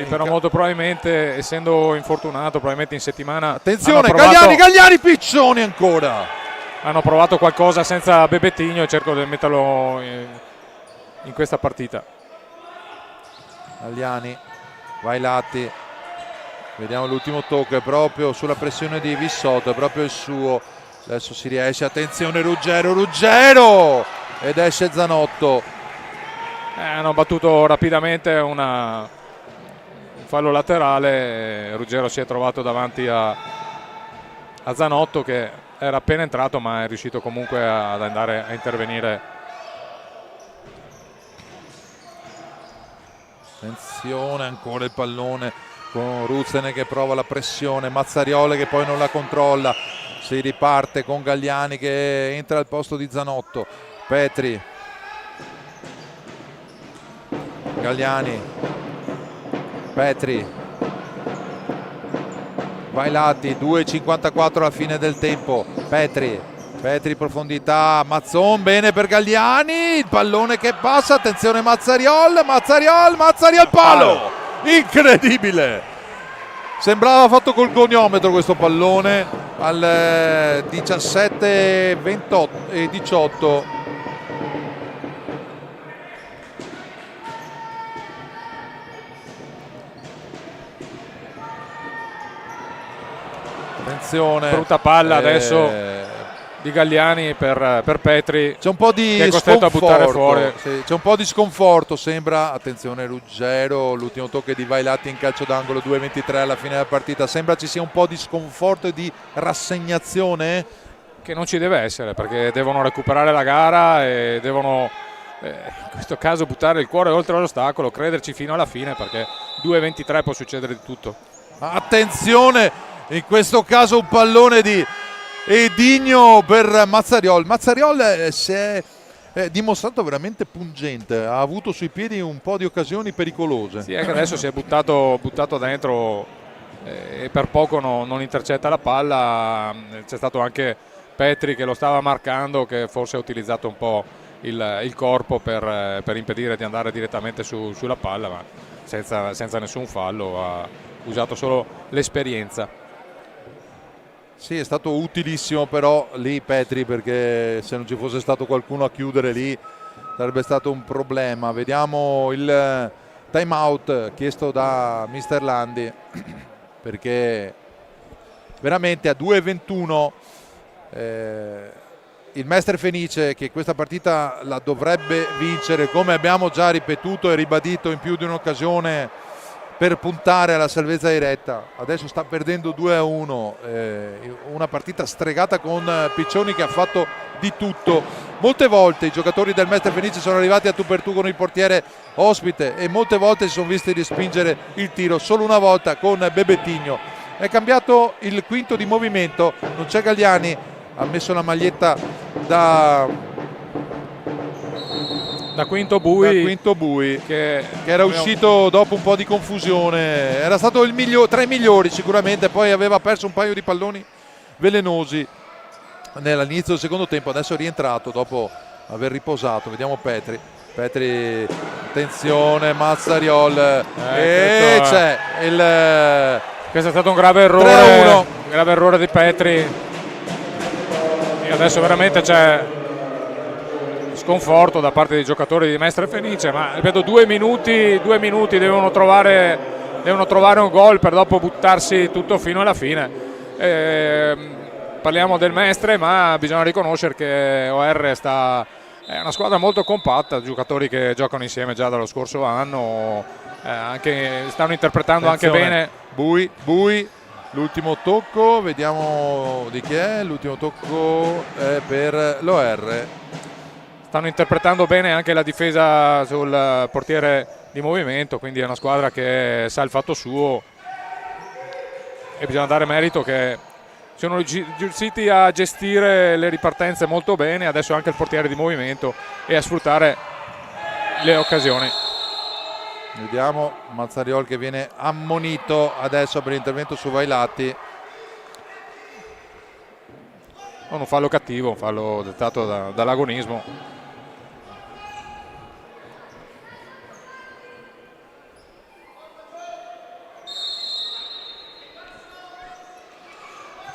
Però molto probabilmente, essendo infortunato, probabilmente in settimana. Attenzione, Galliani, Piccioni ancora. Hanno provato qualcosa senza Bebettigno e cerco di metterlo in questa partita. Galliani, Vailati, vediamo l'ultimo tocco, è proprio sulla pressione di Vissotto, è proprio il suo. Adesso si riesce, attenzione Ruggero ed esce Zanotto. Hanno battuto rapidamente un fallo laterale, Ruggero si è trovato davanti a Zanotto, che era appena entrato ma è riuscito comunque ad andare a intervenire. Attenzione, ancora il pallone con Ruzzene che prova la pressione, Mazzariole che poi non la controlla, si riparte con Galliani che entra al posto di Zanotto. Petri, Galliani, Petri, Vailati, 2:54 alla fine del tempo. Petri profondità, Mazzon, bene per Galliani, il pallone che passa, attenzione Mazzariol, palo, incredibile, sembrava fatto col goniometro questo pallone al 17:18. Attenzione, brutta palla adesso di Galliani per Petri, c'è un po' di che è costretto a buttare fuori. Sì, c'è un po' di sconforto, sembra. Attenzione Ruggero, l'ultimo tocco di Vailati in calcio d'angolo, 2:23 alla fine della partita. Sembra ci sia un po' di sconforto e di rassegnazione, che non ci deve essere, perché devono recuperare la gara e devono in questo caso buttare il cuore oltre l'ostacolo, crederci fino alla fine, perché 2:23 può succedere di tutto. Attenzione, in questo caso un pallone di Edigno per Mazzariol si è dimostrato veramente pungente, ha avuto sui piedi un po' di occasioni pericolose. Sì, è che adesso si è buttato dentro e per poco non intercetta la palla. C'è stato anche Petri che lo stava marcando, che forse ha utilizzato un po' il corpo per impedire di andare direttamente sulla palla, ma senza nessun fallo, ha usato solo l'esperienza. Sì, è stato utilissimo però lì Petri, perché se non ci fosse stato qualcuno a chiudere lì sarebbe stato un problema. Vediamo il time out chiesto da Mister Landi, perché veramente a 2:21 il Mestre Fenice, che questa partita la dovrebbe vincere, come abbiamo già ripetuto e ribadito in più di un'occasione, per puntare alla salvezza diretta. Adesso sta perdendo 2-1, una partita stregata con Piccioni che ha fatto di tutto. Molte volte i giocatori del Mestre Fenice sono arrivati a tu per tu con il portiere ospite e molte volte si sono visti respingere il tiro. Solo una volta con Bebetigno. È cambiato il quinto di movimento, non c'è Galliani, ha messo la maglietta da quinto Bui, che era uscito dopo un po' di confusione. Era stato tra i migliori sicuramente, poi aveva perso un paio di palloni velenosi nell'inizio del secondo tempo. Adesso è rientrato dopo aver riposato. Vediamo Petri, attenzione, Mazzariol, e c'è il... Questo è stato un grave errore di Petri e adesso veramente c'è sconforto da parte dei giocatori di Mestre Fenice, ma ripeto, 2 minuti devono trovare un gol per dopo buttarsi tutto fino alla fine. Parliamo del Mestre, ma bisogna riconoscere che OR è una squadra molto compatta, giocatori che giocano insieme già dallo scorso anno, anche stanno interpretando anche bene. Bui, l'ultimo tocco, vediamo di chi è. L'ultimo tocco è per l'OR. Stanno interpretando bene anche la difesa sul portiere di movimento, quindi è una squadra che sa il fatto suo e bisogna dare merito che sono riusciti a gestire le ripartenze molto bene, adesso anche il portiere di movimento, e a sfruttare le occasioni. Vediamo Mazzariol che viene ammonito adesso per l'intervento su Vailati. Non un fallo cattivo, un fallo dettato dall'agonismo.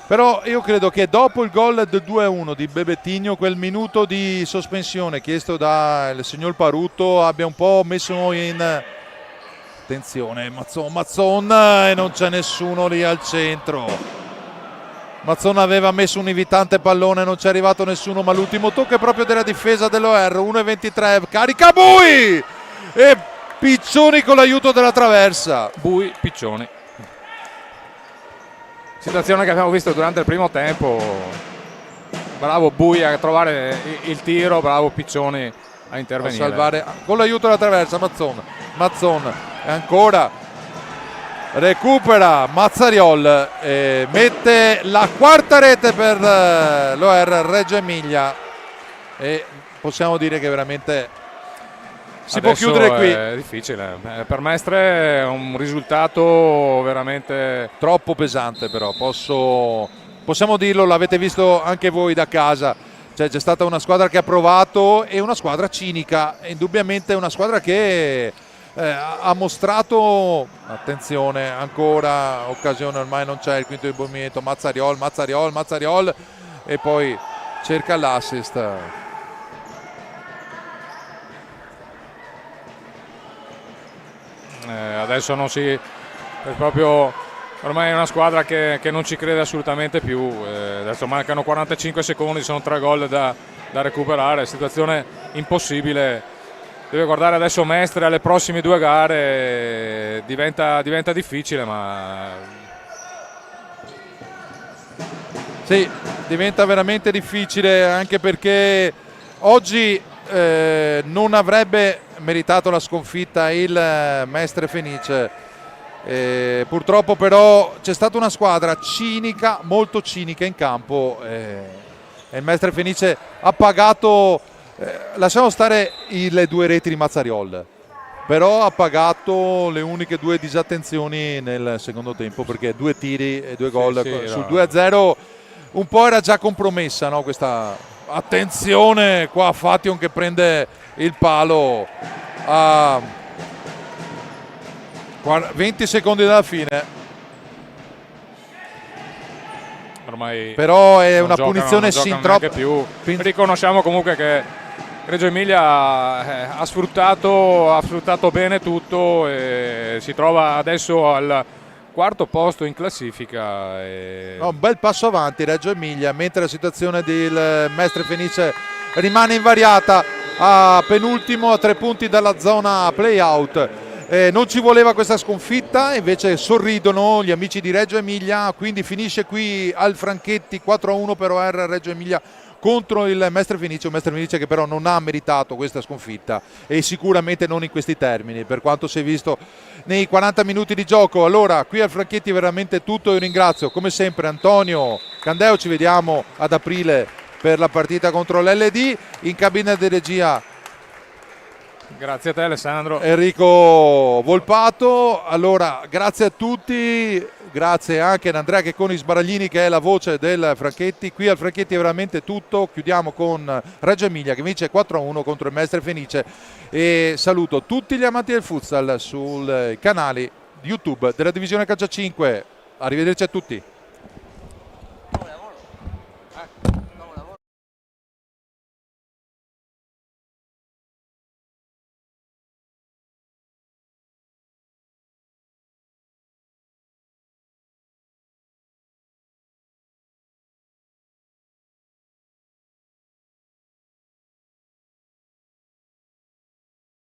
Però io credo che dopo il gol del 2-1 di Bebetigno, quel minuto di sospensione chiesto dal signor Paruto abbia un po' messo in... Attenzione, Mazzon, e non c'è nessuno lì al centro. Mazzon aveva messo un invitante pallone, non c'è arrivato nessuno, ma l'ultimo tocco è proprio della difesa dell'OR. 1-23, carica Bui e Piccioni con l'aiuto della traversa. Bui, Piccioni. Situazione che abbiamo visto durante il primo tempo. Bravo Bui a trovare il tiro, bravo Piccioni a intervenire. A salvare con l'aiuto della traversa Mazzon e ancora recupera Mazzariol e mette la quarta rete per l'OR Reggio Emilia e possiamo dire che veramente si può chiudere qui. È difficile, per Mestre è un risultato veramente troppo pesante, però possiamo dirlo, l'avete visto anche voi da casa, cioè, c'è stata una squadra che ha provato e una squadra cinica, indubbiamente una squadra che ha mostrato, attenzione, ancora occasione, ormai non c'è il quinto di movimento, Mazzariol e poi cerca l'assist. Adesso non si è proprio, ormai è una squadra che non ci crede assolutamente più. Adesso mancano 45 secondi, sono 3 gol da recuperare, situazione impossibile. Deve guardare adesso Mestre alle prossime 2 gare, diventa difficile, ma sì, diventa veramente difficile, anche perché oggi non avrebbe meritato la sconfitta il Mestre Fenice. Purtroppo però c'è stata una squadra cinica, molto cinica in campo, e il Mestre Fenice ha pagato, lasciamo stare le 2 reti di Mazzariol, però ha pagato le uniche 2 disattenzioni nel secondo tempo, perché 2 tiri e 2 gol sul 2-0 un po' era già compromessa, no? Questa attenzione qua, Fation che prende il palo a 20 secondi dalla fine. Ormai però è una punizione sin troppo più. Riconosciamo comunque che Reggio Emilia ha sfruttato bene tutto e si trova adesso al 4° posto in classifica. Un bel passo avanti Reggio Emilia, mentre la situazione del Mestre Fenice rimane invariata a penultimo, a 3 punti dalla zona play out. Non ci voleva questa sconfitta, invece sorridono gli amici di Reggio Emilia, quindi finisce qui al Franchetti 4-1 per OR Reggio Emilia contro il Mestre Fenice, un Mestre Fenice che però non ha meritato questa sconfitta e sicuramente non in questi termini, per quanto si è visto nei 40 minuti di gioco. Allora, qui al Franchetti veramente tutto, io ringrazio come sempre Antonio Candeo, ci vediamo ad aprile per la partita contro l'LD, in cabina di regia Grazie a te Alessandro. Enrico Volpato. Allora, grazie a tutti, grazie anche ad Andrea Checconi Sbaraglini che è la voce del Franchetti. Qui al Franchetti è veramente tutto, chiudiamo con Reggio Emilia che vince 4-1 contro il Mestre Fenice e saluto tutti gli amanti del futsal sui canali YouTube della Divisione Calcio 5. Arrivederci a tutti.